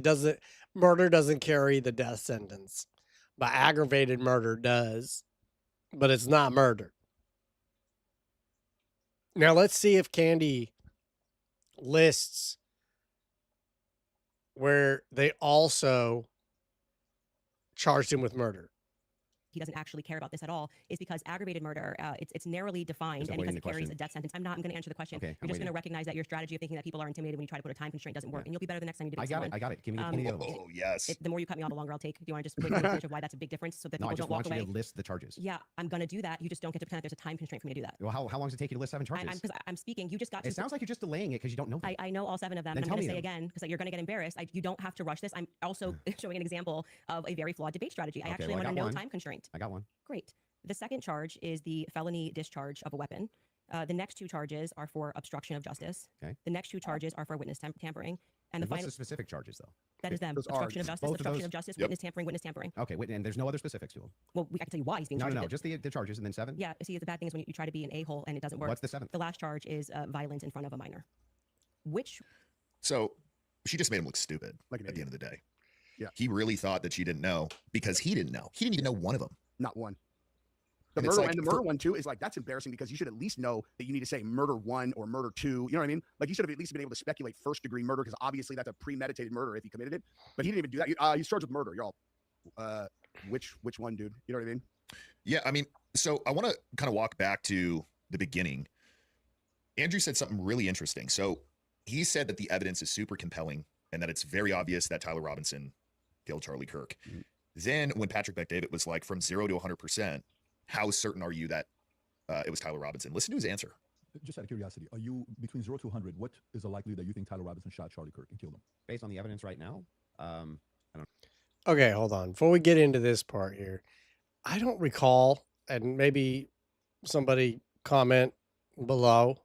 murder doesn't carry the death sentence. But aggravated murder does. But it's not murder. Now let's see if Candy lists where they also charged him with murder. He doesn't actually care about this at all is because aggravated murder, it's narrowly defined, Just and because avoiding it the carries a question. death sentence. I'm going to answer the question. Okay, You're I'm just going to waiting. recognize that your strategy of thinking that people are intimidated when you try to put a time constraint doesn't work, Yeah. and you'll be better the next time you do I it. got it. I got it. Give me the other ones. Oh, yes. The more you cut me off, the longer I'll take. Do you want to just wait for me to finish of why that's a big difference so that No, I people just don't walk want you away? to list the charges. Yeah, I'm going to do that. You just don't get to pretend that there's a time constraint for me to do that. Well, how long does it take you to list 7 charges? Because I'm speaking. You just got to. It sounds like you're just delaying it because you don't know them. I know all 7 of them, Then and I'm tell going to me say them. again because you're going to get embarrassed. You don't have to rush this. I'm also showing an example of a very flawed debate strategy. I Okay, actually well, I am on a got no one. time constraint. I got one. Great. The second charge is the felony discharge of a weapon. The next 2 charges are for obstruction of justice. Okay. The next 2 charges are for witness tampering. And the What's final, the specific charges, though? that is them. Those are Obstruction of justice, both of obstruction those? of justice, Yep. witness tampering. Okay, and there's no other specifics to them. Well, I can tell you why he's being No, charged no, no. with it. Just the charges and then 7? Yeah, see, the bad thing is when you try to be an a-hole and it doesn't work. What's the 7th? The last charge is violence in front of a minor. Which, So she just made him look stupid Like an at the idiot. end of the day. Yeah. He really thought that she didn't know because he didn't know. He didn't even know one of them. Not one. The And it's murder like, and the murder one too is like that's embarrassing because you should at least know that you need to say murder 1 or murder 2. You know what I mean? Like you should have at least been able to speculate first degree murder because obviously that's a premeditated murder if he committed it. But he didn't even do that. He's charged with murder. You're all, which one, dude? You know what I mean? Yeah, I mean, so I want to kind of walk back to the beginning. Andrew said something really interesting. So he said that the evidence is super compelling and that it's very obvious that Tyler Robinson killed Charlie Kirk. Mhm. Then when Patrick Bet-David was like from 0 to 100%, how certain are you that it was Tyler Robinson? Listen to his answer. Just out of curiosity, are you between 0 to 100? What is the likelihood that you think Tyler Robinson shot Charlie Kirk and killed him? Based on the evidence right now, Okay, hold on. Before we get into this part here, I don't recall, and maybe somebody comment below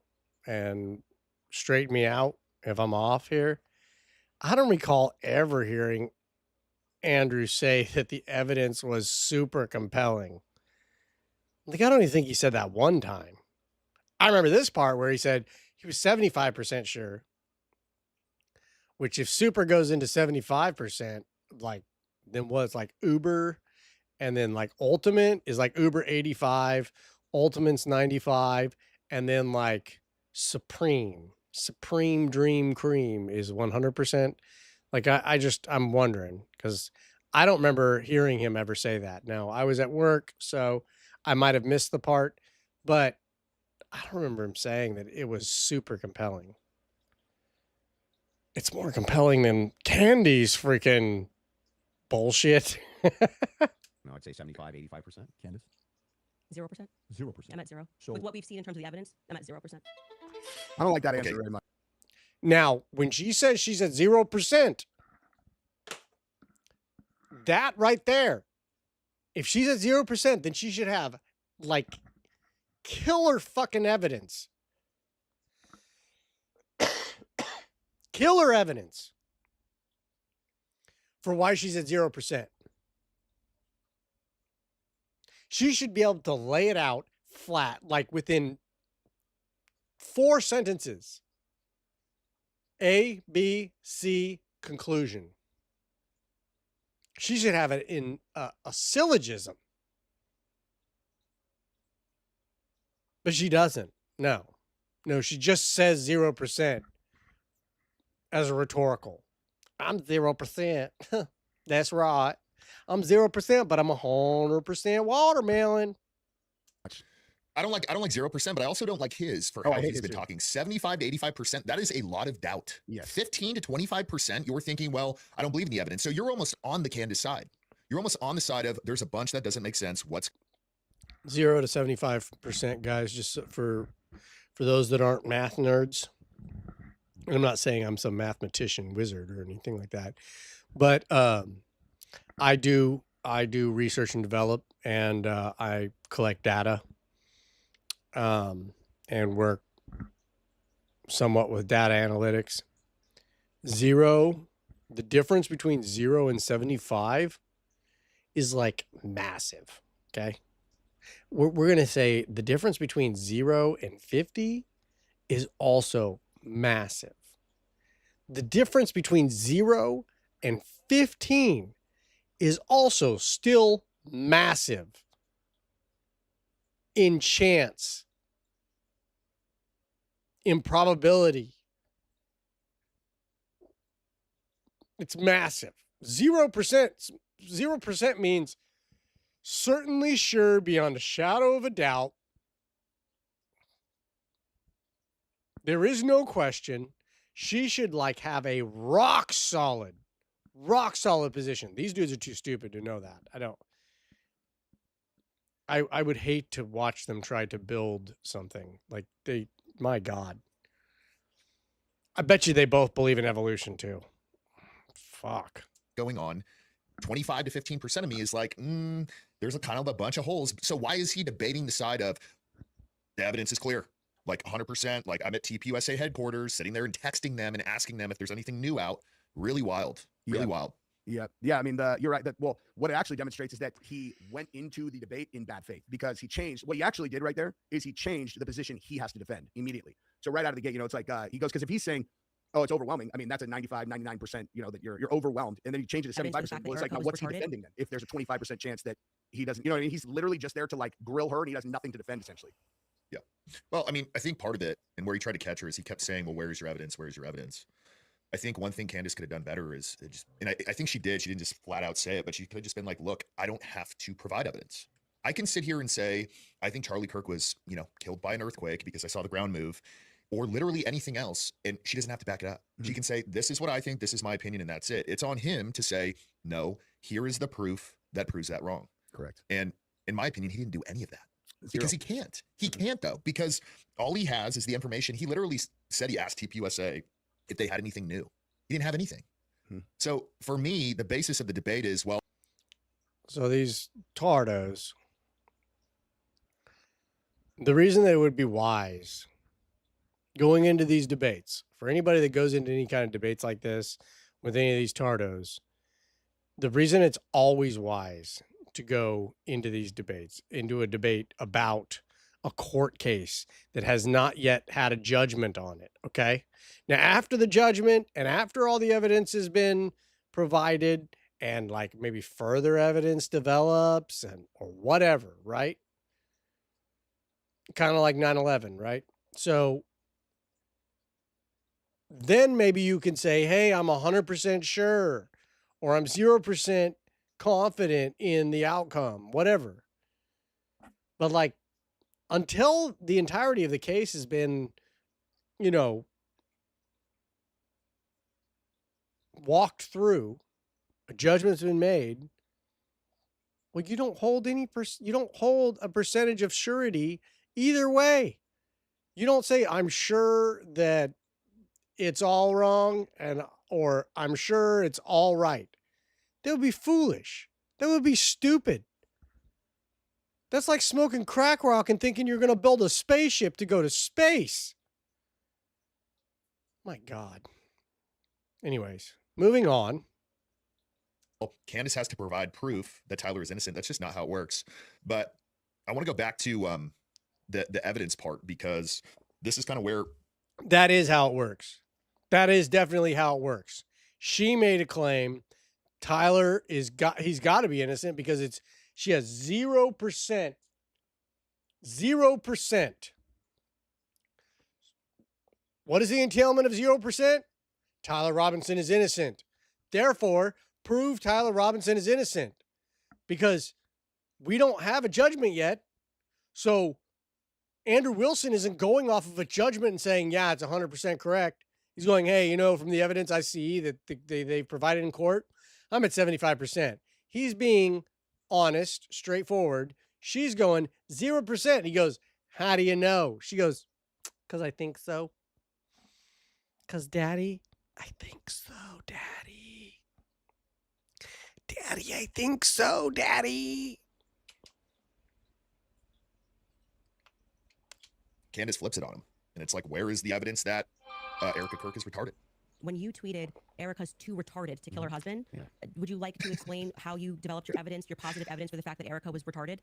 and straighten me out if I'm off here. I don't recall ever hearing Andrew say that the evidence was super compelling. Like, I don't even think he said that one time. I remember this part where he said he was 75% sure, which if super goes into 75%, like, then what's like Uber, and then like ultimate is like Uber 85, ultimate's 95, and then like supreme dream cream is 100%. Like I'm wondering, because I don't remember hearing him ever say that. Now, I was at work, so I might have missed the part, but I don't remember him saying that it was super compelling. It's more compelling than Candy's freaking bullshit. No, I'd say 75, 85%. Candace? 0%. 0%. I'm at 0. So With what we've seen in terms of the evidence, I'm at 0%. I don't like that Okay. answer very much. Now, when she says she's at 0%, that right there, if she's at 0%, then she should have like killer fucking evidence. Killer evidence for why she's at 0%. She should be able to lay it out flat, like within 4 sentences. A, B, C, conclusion. She should have it in a syllogism. But she doesn't. No, she just says 0% as a rhetorical. I'm 0%. That's right. I'm 0%, but I'm 100% watermelon. I don't like 0%, but I also don't like his for Oh, I how hate he's his been too. talking. 75 to 85%. That is a lot of doubt. Yes. 15 to 25%. You're thinking, well, I don't believe in the evidence. So you're almost on the Candace side. You're almost on the side of there's a bunch that doesn't make sense. What's 0 to 75%, guys, just for those that aren't math nerds. I'm not saying I'm some mathematician wizard or anything like that, but I do research and develop, and I collect data, and work somewhat with data analytics. The difference between 0 and 75 is like massive. Okay. We're going to say the difference between 0 and 50 is also massive. The difference between 0 and 15 is also still massive in chance, in probability. It's massive. 0% means certainly sure beyond a shadow of a doubt. There is no question. She should like have a rock solid position. These dudes are too stupid to know that. I would hate to watch them try to build something like my God. I bet you they both believe in evolution too. Fuck. going on? 25 to 15% of me is like, there's a kind of a bunch of holes. So why is he debating the side of the evidence is clear? Like 100%, like I'm at TPUSA headquarters, sitting there and texting them and asking them if there's anything new out. Really wild. Really wild. Yeah. I mean, you're right. Well, what it actually demonstrates is that he went into the debate in bad faith, because he changed. What he actually did right there is he changed the position he has to defend immediately. So right out of the gate, it's like he goes, because if he's saying, oh, it's overwhelming, I mean, that's a 95, 99%, that you're overwhelmed. And then you change it to 75%. Well, it's like, now what's he defending then? If there's a 25% chance that he doesn't, what I mean? He's literally just there to like grill her, and he has nothing to defend essentially. Yeah. Well, I mean, I think part of it, and where he tried to catch her, is he kept saying, well, where's your evidence? Where's your evidence? I think one thing Candace could have done better is just, and I think she did. She didn't just flat out say it, but she could have just been like, look, I don't have to provide evidence. I can sit here and say, I think Charlie Kirk was, killed by an earthquake because I saw the ground move, or literally anything else. And she doesn't have to back it up. She can say, this is what I think, this is my opinion, and that's it. It's on him to say, no, here is the proof that proves that wrong. Correct. And in my opinion, he didn't do any of that. Because he can't. He can't, though, because all he has is the information. He literally said he asked TPUSA if they had anything new. He didn't have anything. So for me, the basis of the debate is, well, So these tardos, the reason they would be wise going into these debates, for anybody that goes into any kind of debates like this with any of these tardos, the reason it's always wise to go into these debates, into a debate about a court case that has not yet had a judgment on it. Okay. Now, after the judgment and after all the evidence has been provided and like maybe further evidence develops and or whatever, right? Kind of like 9/11, right? So then maybe you can say, hey, I'm 100% sure, or I'm 0% confident in the outcome, whatever. But like, until the entirety of the case has been, you know, walked through, a judgment's been made, well, you don't hold you don't hold a percentage of surety either way. You don't say, I'm sure that it's all wrong or I'm sure it's all right. That would be foolish. That would be stupid. That's like smoking crack rock and thinking you're going to build a spaceship to go to space. My God. Anyways, moving on. Candace has to provide proof that Tyler is innocent. That's just not how it works. But I want to go back to the evidence part, because this is kind of where that is how it works. That is definitely how it works. She made a claim. Tyler he's got to be innocent because she has 0%. 0%. What is the entailment of 0%? Tyler Robinson is innocent. Therefore, prove Tyler Robinson is innocent, because we don't have a judgment yet. So Andrew Wilson isn't going off of a judgment and saying, yeah, it's 100% correct. He's going, hey, from the evidence I see that they've provided in court, I'm at 75%. He's being honest, straightforward. She's going 0%. He goes, how do you know? She goes, because I think so. Because, Daddy, I think so, Daddy. Daddy, I think so, Daddy. Candace flips it on him. And it's like, where is the evidence that Erica Kirk is retarded? When you tweeted Erica's too retarded to kill her husband, would you like to explain how you developed your evidence, your positive evidence for the fact that Erica was retarded?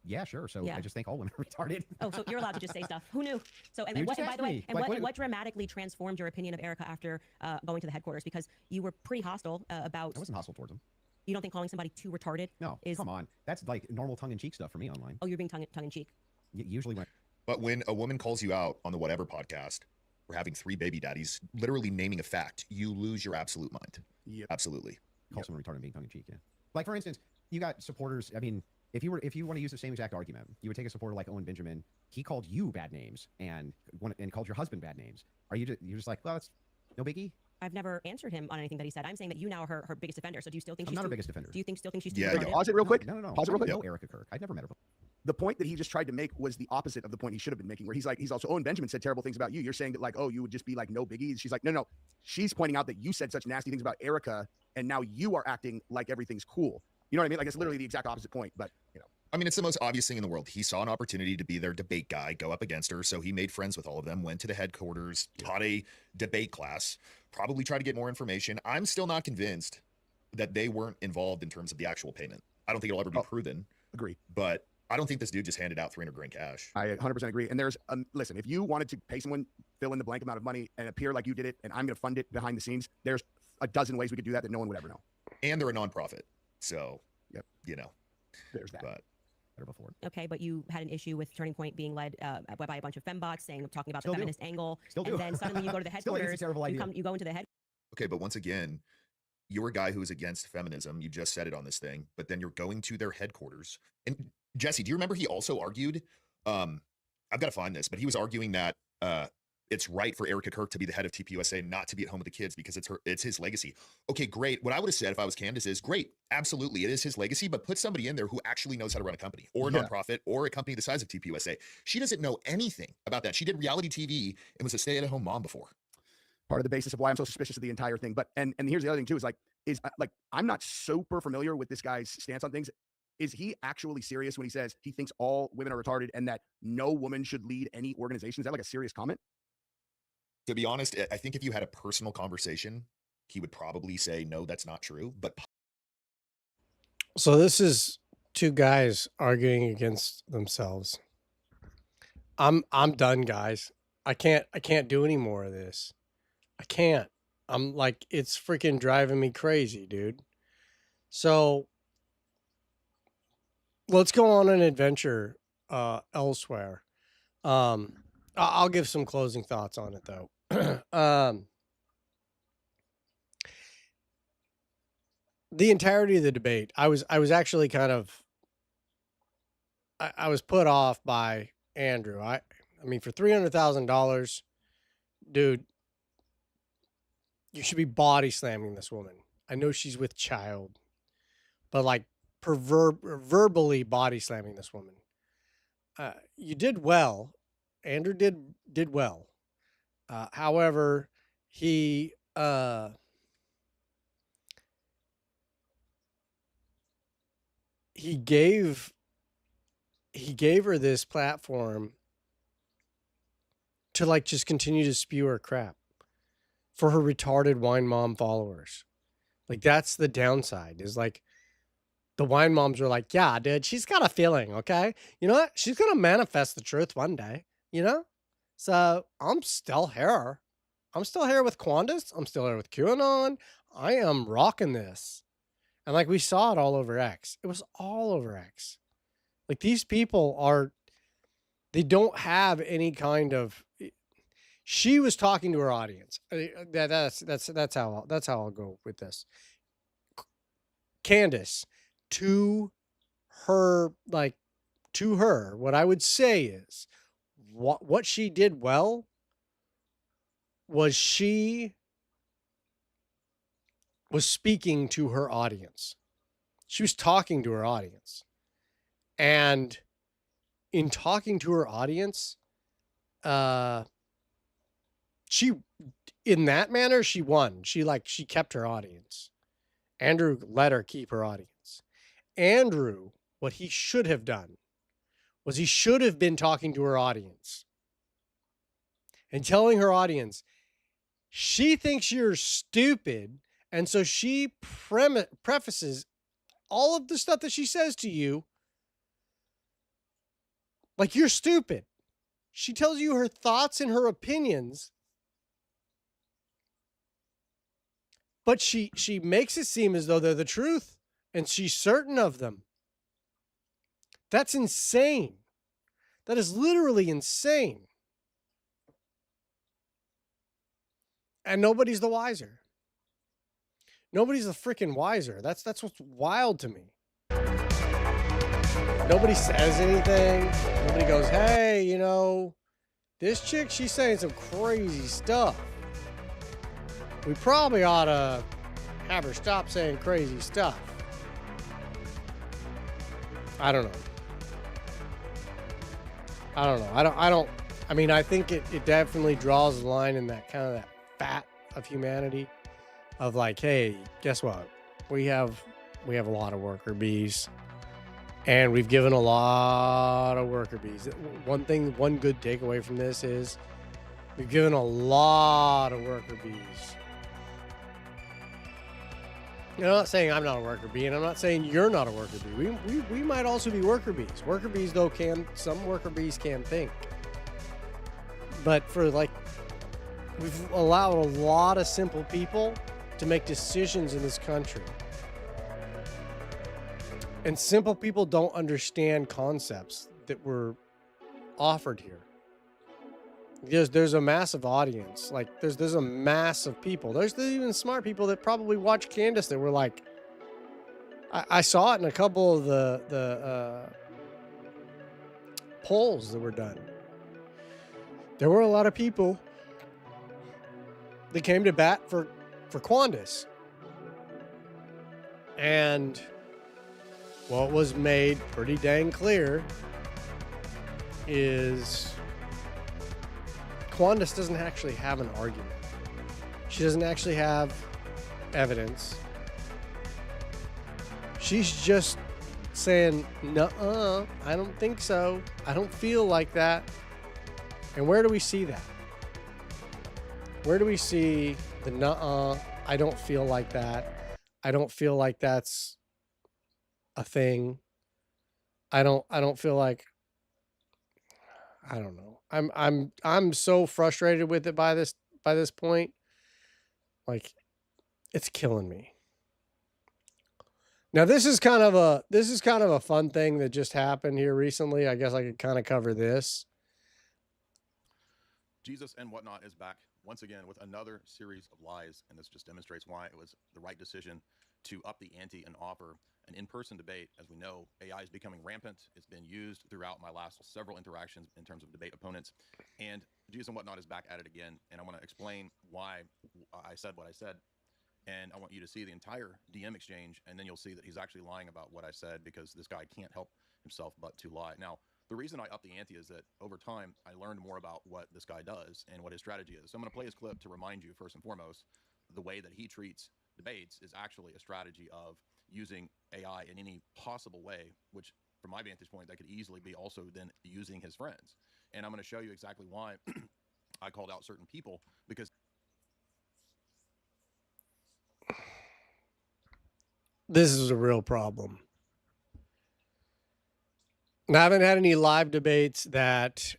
Yeah, sure. So Yeah. I just think all women are retarded. Oh, so you're allowed to just say stuff. Who knew? So, and You what, just by the asked way, me. and Like, what dramatically transformed your opinion of Erica after going to the headquarters? Because you were pretty hostile about. I wasn't hostile towards him. You don't think calling somebody too retarded? No, is, come on. That's like normal tongue-in-cheek stuff for me online. Oh, you're being tongue-in-cheek. Usually when. But when a woman calls you out on the Whatever podcast for having 3 baby daddies, literally naming a fact, you lose your absolute mind. Yep. Absolutely. Call someone retarded being tongue-in-cheek, yeah. Like, for instance, you got supporters. I mean, if you want to use the same exact argument, you would take a supporter like Owen Benjamin. He called you bad names and called your husband bad names. Are you're just like, well, that's no biggie? I've never answered him on anything that he said. I'm saying that you now are her biggest offender. So do you still think I'm she's not too, her biggest offender. Do you still think she's too Yeah, retarded? Pause it real quick. No. Pause it real quick. I know Erica Kirk. I've never met her before. The point that he just tried to make was the opposite of the point he should have been making, where he's also, Owen Benjamin said terrible things about you. You're saying that like, oh, you would just be like, no biggie. She's like, no. She's pointing out that you said such nasty things about Erica, and now you are acting like everything's cool. You know what I mean? Like, it's literally the exact opposite point, but I mean, it's the most obvious thing in the world. He saw an opportunity to be their debate guy, go up against her. So he made friends with all of them, went to the headquarters, taught a debate class, probably tried to get more information. I'm still not convinced that they weren't involved in terms of the actual payment. I don't think it'll ever be proven. Agree. But I don't think this dude just handed out $300,000 cash. I 100% agree. And there's, listen, if you wanted to pay someone fill in the blank amount of money and appear like you did it, and I'm going to fund it behind the scenes, there's a dozen ways we could do that no one would ever know. And they're a nonprofit. So, Yep. There's that. But Before. Okay, but you had an issue with Turning Point being led by a bunch of fembots talking about Still the do. feminist angle. Still do. And then suddenly you go to the Still think headquarters. it's a terrible idea. You go into the head. okay, but once again, you're a guy who is against feminism. You just said it on this thing, but then you're going to their headquarters. And Jesse, do you remember he also argued? I've got to find this, but he was arguing that it's right for Erica Kirk to be the head of TPUSA, not to be at home with the kids because it's his legacy. Okay, great. What I would have said if I was Candace is great. Absolutely, it is his legacy, but put somebody in there who actually knows how to run a company or a nonprofit or a company the size of TPUSA. She doesn't know anything about that. She did reality TV and was a stay-at-home mom before. part of the basis of why I'm so suspicious of the entire thing. But and here's the other thing too, is like I'm not super familiar with this guy's stance on things. Is he actually serious when he says he thinks all women are retarded and that no woman should lead any organization? Is that like a serious comment? To be honest, I think if you had a personal conversation, he would probably say, no, that's not true. But So this is two guys arguing against themselves. I'm done, guys. I can't do any more of this. I can't. I'm like, it's freaking driving me crazy, dude. So let's go on an adventure elsewhere. I'll give some closing thoughts on it though. The entirety of the debate, I was actually kind of I was put off by Andrew. I mean, for $300,000, dude, you should be body slamming this woman. I know she's with child, but like verbally body slamming this woman. You did well. Andrew did well. However, he gave her this platform to like just continue to spew her crap for her retarded wine mom followers. Like that's the downside, is like the wine moms are like, yeah, dude, she's got a feeling, okay? You know what? She's gonna manifest the truth one day, you know? So I'm still here. I'm still here with Quandis. I'm still here with QAnon. I am rocking this. And like we saw it all over X. It was all over X. Like these people they don't have any kind of. She was talking to her audience. That's how I'll go with this. Candace, to her, what I would say is what she did well was she was speaking to her audience. She was talking to her audience. And in talking to her audience, she, in that manner, she won. She kept her audience. Andrew let her keep her audience. Andrew, what he should have done was he should have been talking to her audience and telling her audience, she thinks you're stupid. And so she prefaces all of the stuff that she says to you like you're stupid. She tells you her thoughts and her opinions, but she makes it seem as though they're the truth, and she's certain of them. That's insane. That is literally insane. And nobody's the wiser. Nobody's the freaking wiser. That's what's wild to me. Nobody says anything. Nobody goes, hey, you know, this chick, she's saying some crazy stuff. We probably ought to have her stop saying crazy stuff. I don't know. I mean, I think it definitely draws the line in that kind of that fat of humanity of like, hey, guess what? We have a lot of worker bees. And we've given a lot of worker bees. One good takeaway from this is we've given a lot of worker bees. I'm not saying I'm not a worker bee, and I'm not saying you're not a worker bee. We might also be worker bees. Worker bees, though, some worker bees can think. But for like, we've allowed a lot of simple people to make decisions in this country. And simple people don't understand concepts that were offered here. There's a massive audience. Like there's a mass of people. There's even smart people that probably watch Candace that were like, I saw it in a couple of the polls that were done. There were a lot of people that came to bat for Quandis. And what was made pretty dang clear is Quandis doesn't actually have an argument. She doesn't actually have evidence. She's just saying, "Nuh-uh, I don't think so. I don't feel like that." And where do we see that? Where do we see the "nuh-uh, I don't feel like that. I don't feel like that's a thing. I don't feel like I don't know. I'm so frustrated with it by this point. Like it's killing me. Now this is kind of a fun thing that just happened here recently. I guess I could kind of cover this. Jesus and Whatnot is back once again with another series of lies, and this just demonstrates why it was the right decision to up the ante and offer an in-person debate. As we know, AI is becoming rampant. It's been used throughout my last several interactions in terms of debate opponents, and Jesus and Whatnot is back at it again, and I want to explain why I said what I said. And I want you to see the entire DM exchange, and then you'll see that he's actually lying about what I said, because this guy can't help himself but to lie. Now, the reason I upped the ante is that over time, I learned more about what this guy does and what his strategy is. So I'm going to play his clip to remind you, first and foremost, the way that he treats debates is actually a strategy of using AI in any possible way, which from my vantage point, that could easily be also then using his friends. And I'm going to show you exactly why I called out certain people, because This is a real problem. I haven't had any live debates that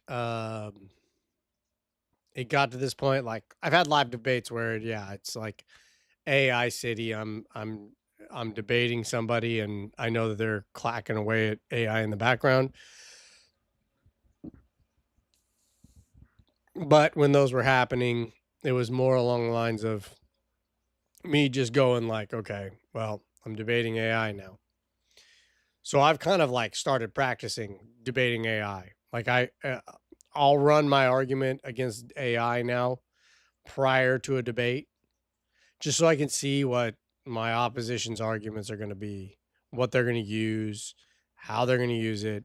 it got to this point. Like I've had live debates where it's like AI city. I'm debating somebody and I know that they're clacking away at AI in the background. But when those were happening, it was more along the lines of me just going like, okay, well, I'm debating AI now. So I've kind of like started practicing debating AI. Like I'll run my argument against AI now prior to a debate, just so I can see what my opposition's arguments are going to be, what they're going to use, how they're going to use it.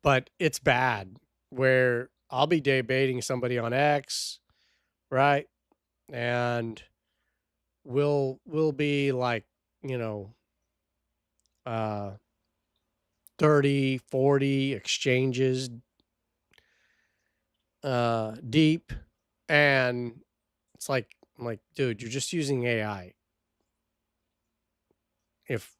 But it's bad where I'll be debating somebody on X, right? And we'll be like, you know, 30, 40 exchanges deep, and it's like I'm like, dude, you're just using AI. If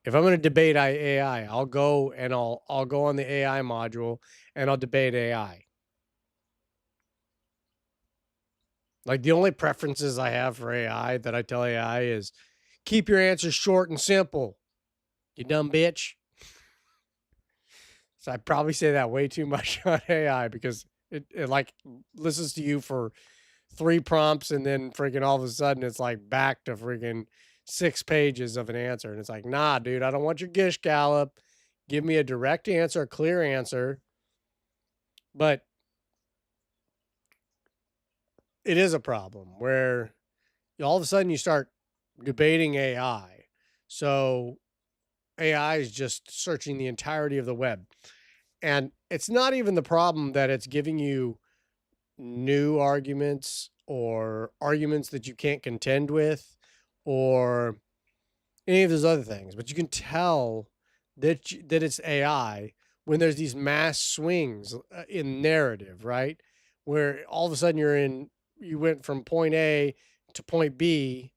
I'm going to debate AI, I'll go and I'll go on the AI module and I'll debate AI. Like the only preferences I have for AI that I tell AI is keep your answers short and simple, you dumb bitch. So I probably say that way too much on AI because it like listens to you for 3 prompts and then freaking all of a sudden it's like back to freaking 6 pages of an answer. And it's like, nah, dude, I don't want your gish gallop. Give me a direct answer, a clear answer. But it is a problem where all of a sudden you start debating AI. So AI is just searching the entirety of the web. And it's not even the problem that it's giving you new arguments or arguments that you can't contend with or any of those other things. But you can tell that it's AI when there's these mass swings in narrative, right? Where all of a sudden you went from point A to point B,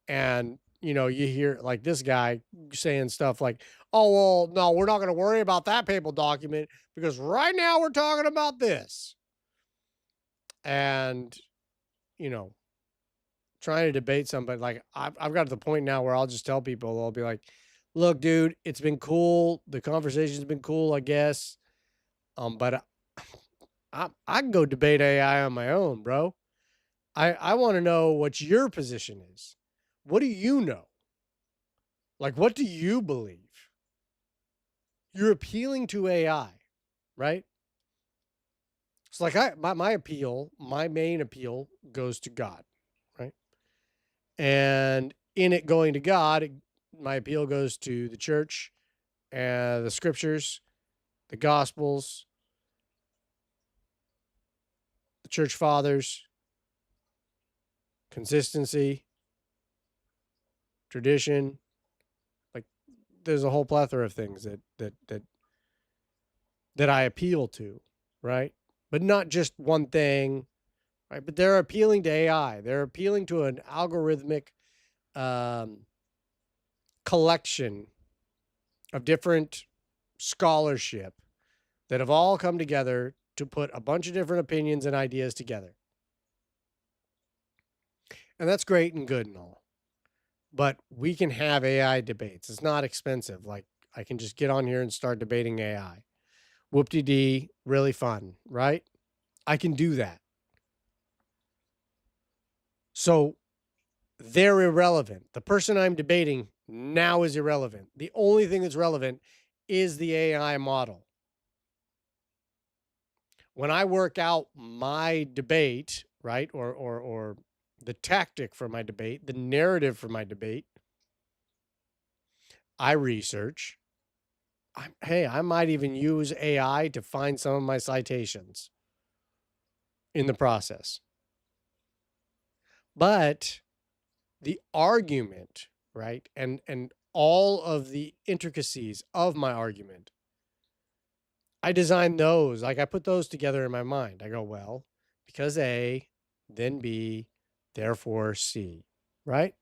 and you hear like this guy saying stuff like, oh, well, no, we're not going to worry about that papal document because right now we're talking about this. And, trying to debate somebody, like I've got to the point now where I'll just tell people, I'll be like, look, dude, it's been cool. The conversation's been cool, I guess. But I can go debate AI on my own, bro. I want to know what your position is. What do you know? Like, what do you believe? You're appealing to AI, right? It's like my main appeal goes to God, right? And in it going to God, my appeal goes to the church, the scriptures, the gospels, the church fathers, consistency, tradition. Like there's a whole plethora of things that I appeal to, right? But not just one thing, right? But they're appealing to AI. They're appealing to an algorithmic collection of different scholarship that have all come together to put a bunch of different opinions and ideas together. And that's great and good and all. But we can have AI debates. It's not expensive. Like I can just get on here and start debating AI. Whoop-de-dee, really fun, right? I can do that. So they're irrelevant. The person I'm debating now is irrelevant. The only thing that's relevant is the AI model. When I work out my debate, right, or the tactic for my debate, the narrative for my debate, I research. I might even use AI to find some of my citations in the process. But the argument, right, and all of the intricacies of my argument, I design those. Like I put those together in my mind. I go, well, because A, then B, therefore C, right?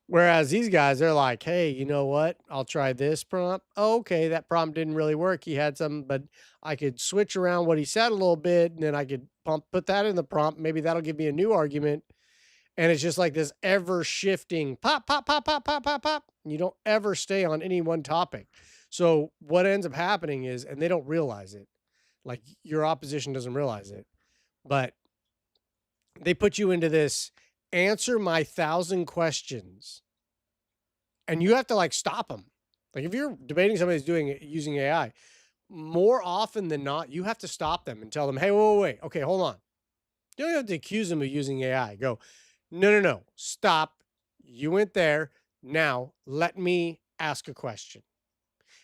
Whereas these guys, they're like, hey, you know what? I'll try this prompt. Oh, okay, that prompt didn't really work. He had some, but I could switch around what he said a little bit, and then I could put that in the prompt. Maybe that'll give me a new argument. And it's just like this ever shifting pop, pop, pop, pop, pop, pop, pop. You don't ever stay on any one topic. So what ends up happening is, and they don't realize it, like your opposition doesn't realize it, but they put you into this answer my 1,000 questions, and you have to like stop them. Like if you're debating somebody who's using AI, more often than not, you have to stop them and tell them, hey, wait, okay, hold on. You don't have to accuse them of using AI. Go, no, stop. You went there. Now let me ask a question.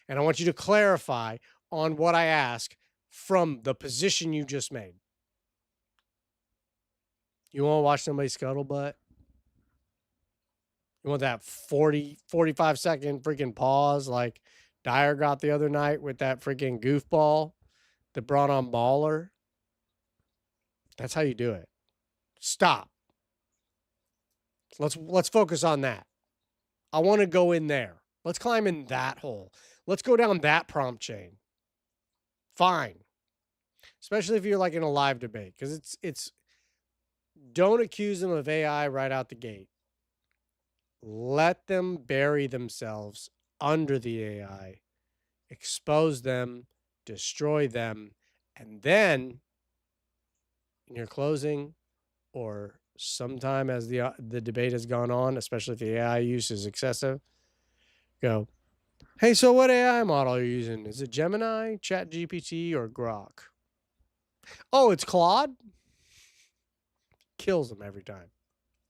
And I want you to clarify on what I ask from the position you just made. You want to watch somebody scuttlebutt? You want that 45 second freaking pause like Dyer got the other night with that freaking goofball that brought on Baller? That's how you do it. Stop. Let's focus on that. I want to go in there. Let's climb in that hole. Let's go down that prompt chain. Fine. Especially if you're like in a live debate, because it's don't accuse them of AI right out the gate. Let them bury themselves under the AI, expose them, destroy them, and then in your closing or sometime as the debate has gone on, especially if the AI use is excessive, go, hey, so what AI model are you using? Is it Gemini, ChatGPT, or Grok? Oh, it's Claude? Kills them every time.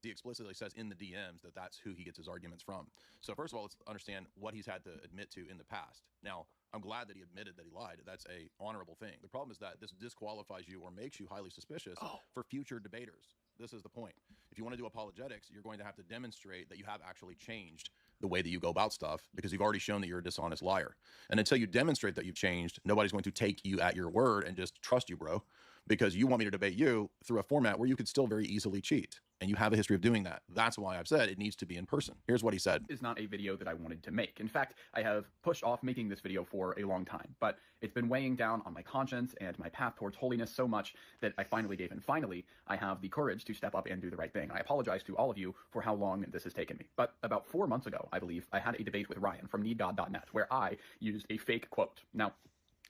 He explicitly says in the DMs that that's who he gets his arguments from. So first of all, let's understand what he's had to admit to in the past. Now, I'm glad that he admitted that he lied. That's a honorable thing. The problem is that this disqualifies you or makes you highly suspicious for future debaters. This is the point. If you want to do apologetics, you're going to have to demonstrate that you have actually changed the way that you go about stuff, because you've already shown that you're a dishonest liar. And until you demonstrate that you've changed, nobody's going to take you at your word and just trust you, bro, because you want me to debate you through a format where you could still very easily cheat. And you have a history of doing that. That's why I've said it needs to be in person. Here's what he said. Is not a video that I wanted to make. In fact, I have pushed off making this video for a long time, but it's been weighing down on my conscience and my path towards holiness so much that I finally gave in. Finally, I have the courage to step up and do the right thing. I apologize to all of you for how long this has taken me. But about 4 months ago, I believe, I had a debate with Ryan from needgod.net where I used a fake quote. Now,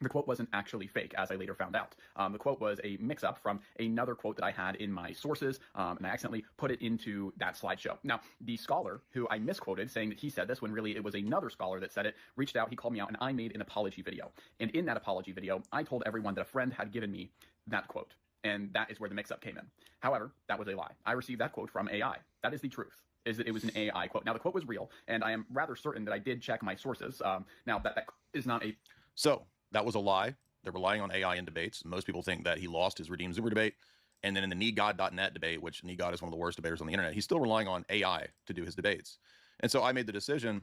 the quote wasn't actually fake, as I later found out. The quote was a mix-up from another quote that I had in my sources, and I accidentally put it into that slideshow. Now, the scholar, who I misquoted, saying that he said this when really it was another scholar that said it, reached out, he called me out, and I made an apology video. And in that apology video, I told everyone that a friend had given me that quote, and that is where the mix-up came in. However, that was a lie. I received that quote from AI. That is the truth, is that it was an AI quote. Now, the quote was real, and I am rather certain that I did check my sources. Now, that is not a... So... that was a lie. They're relying on AI in debates. Most people think that he lost his Redeem Zoomer debate. And then in the needgod.net debate, which NeedGod is one of the worst debaters on the internet, he's still relying on AI to do his debates. And so I made the decision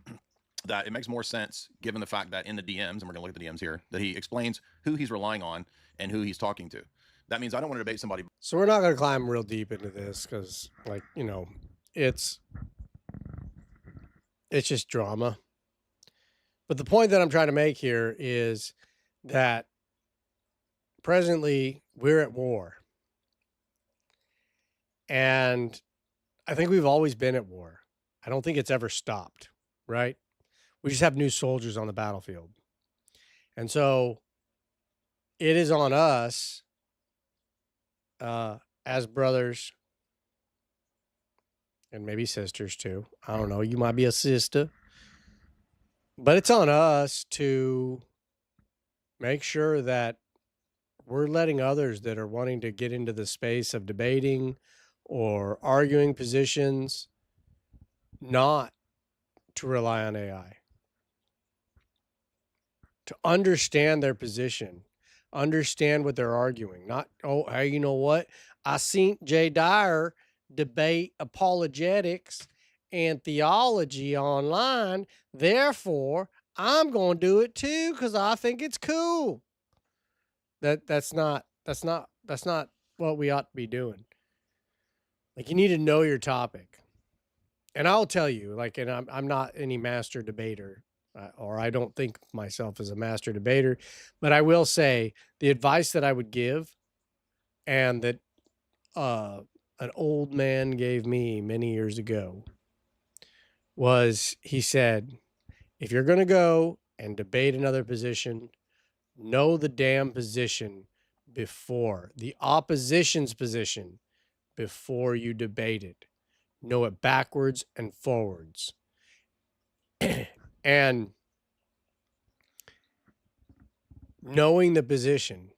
that it makes more sense, given the fact that in the DMs, and we're going to look at the DMs here, that he explains who he's relying on and who he's talking to. That means I don't want to debate somebody. So we're not going to climb real deep into this because, like, you know, it's just drama. But the point that I'm trying to make here is that presently we're at war. And I think we've always been at war. I don't think it's ever stopped, right? We just have new soldiers on the battlefield. And so it is on us as brothers and maybe sisters too. I don't know. You might be a sister. But it's on us to make sure that we're letting others that are wanting to get into the space of debating or arguing positions not to rely on AI. To understand their position, understand what they're arguing. Not, oh, hey, you know what? I seen Jay Dyer debate apologetics and theology online. Therefore, I'm going to do it too because I think it's cool. That's not what we ought to be doing. Like, you need to know your topic. And I'll tell you, like, and I'm not any master debater, or I don't think myself as a master debater, but I will say the advice that I would give and that an old man gave me many years ago was, he said, if you're going to go and debate another position, know the damn position before, the opposition's position before you debate it. Know it backwards and forwards. And knowing the position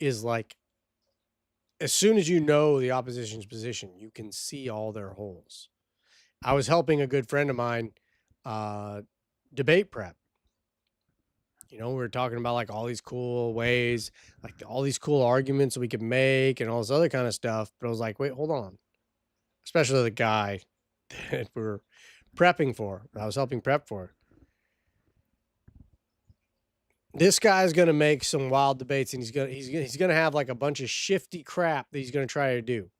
is like, as soon as you know the opposition's position, you can see all their holes. I was helping a good friend of mine debate prep. You know, we were talking about like all these cool ways, like all these cool arguments we could make and all this other kind of stuff. But I was like, wait, hold on. Especially the guy that we're prepping for, I was helping prep for. This guy's going to make some wild debates, and he's going to have like a bunch of shifty crap that he's going to try to do.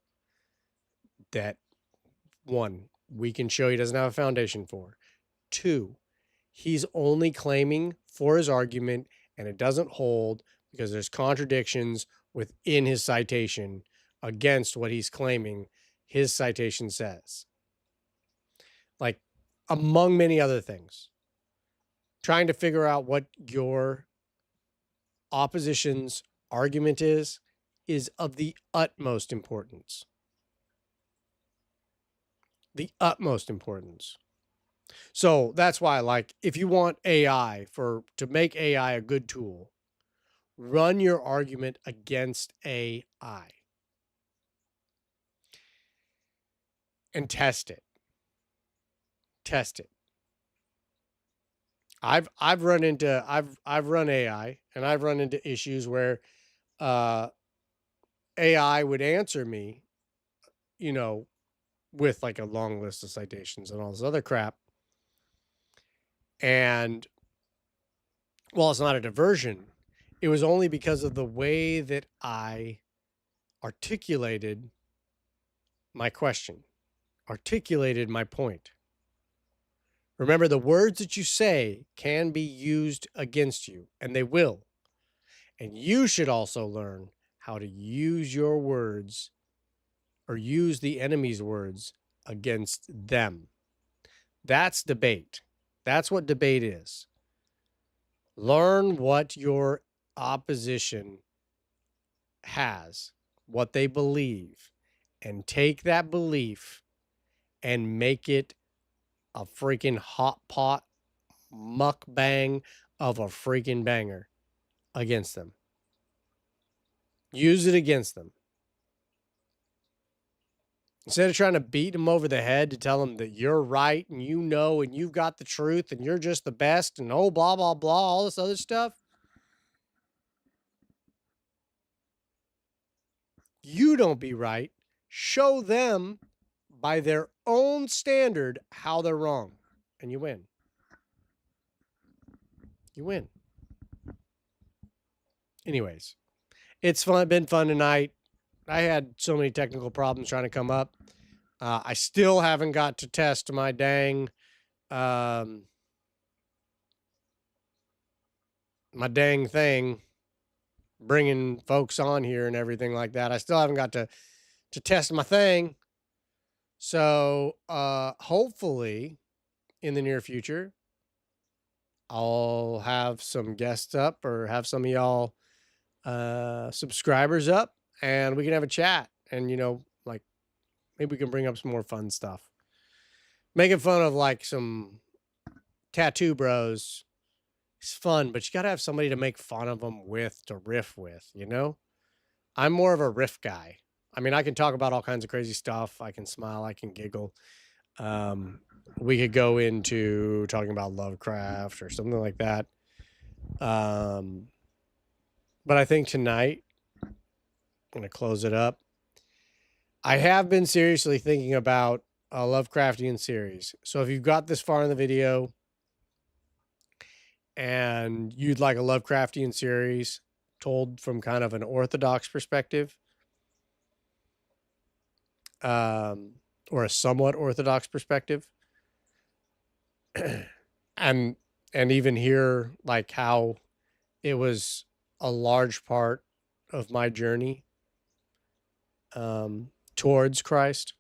That, one, we can show he doesn't have a foundation for. Two, he's only claiming for his argument, and it doesn't hold because there's contradictions within his citation against what he's claiming his citation says. Like, among many other things. Trying to figure out what your opposition's argument is of the utmost importance. The utmost importance. So that's why, like, if you want AI to make AI a good tool, run your argument against AI and test it. Test it. I've run AI, and I've run into issues where AI would answer me, you know, with like a long list of citations and all this other crap. And while it's not a diversion, it was only because of the way that I articulated my question, articulated my point. Remember, the words that you say can be used against you, and they will. And you should also learn how to use your words or use the enemy's words against them. That's debate. That's what debate is. Learn what your opposition has, what they believe, and take that belief and make it a freaking hot pot mukbang of a freaking banger against them. Use it against them. Instead of trying to beat them over the head to tell them that you're right and you know and you've got the truth and you're just the best and oh, blah, blah, blah, all this other stuff. You don't be right. Show them by their own standard how they're wrong, and you win. You win. Anyways, it's been fun tonight. I had so many technical problems trying to come up. I still haven't got to test my dang thing, bringing folks on here and everything like that. I still haven't got to test my thing. So hopefully in the near future, I'll have some guests up or have some of y'all subscribers up, and we can have a chat. And, you know, like maybe we can bring up some more fun stuff. Making fun of like some tattoo bros is fun, but you got to have somebody to make fun of them with, to riff with, you know? I'm more of a riff guy. I mean, I can talk about all kinds of crazy stuff. I can smile, I can giggle. We could go into talking about Lovecraft or something like that. But I think tonight, I'm going to close it up. I have been seriously thinking about a Lovecraftian series. So if you've got this far in the video and you'd like a Lovecraftian series told from kind of an orthodox perspective, or a somewhat orthodox perspective, and even hear like how it was a large part of my journey towards Christ,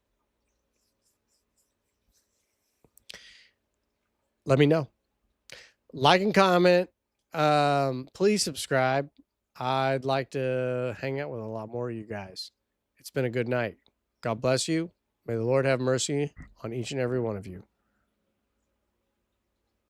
let me know. Like and comment. Please subscribe. I'd like to hang out with a lot more of you guys. It's been a good night. God bless you. May the Lord have mercy on each and every one of you.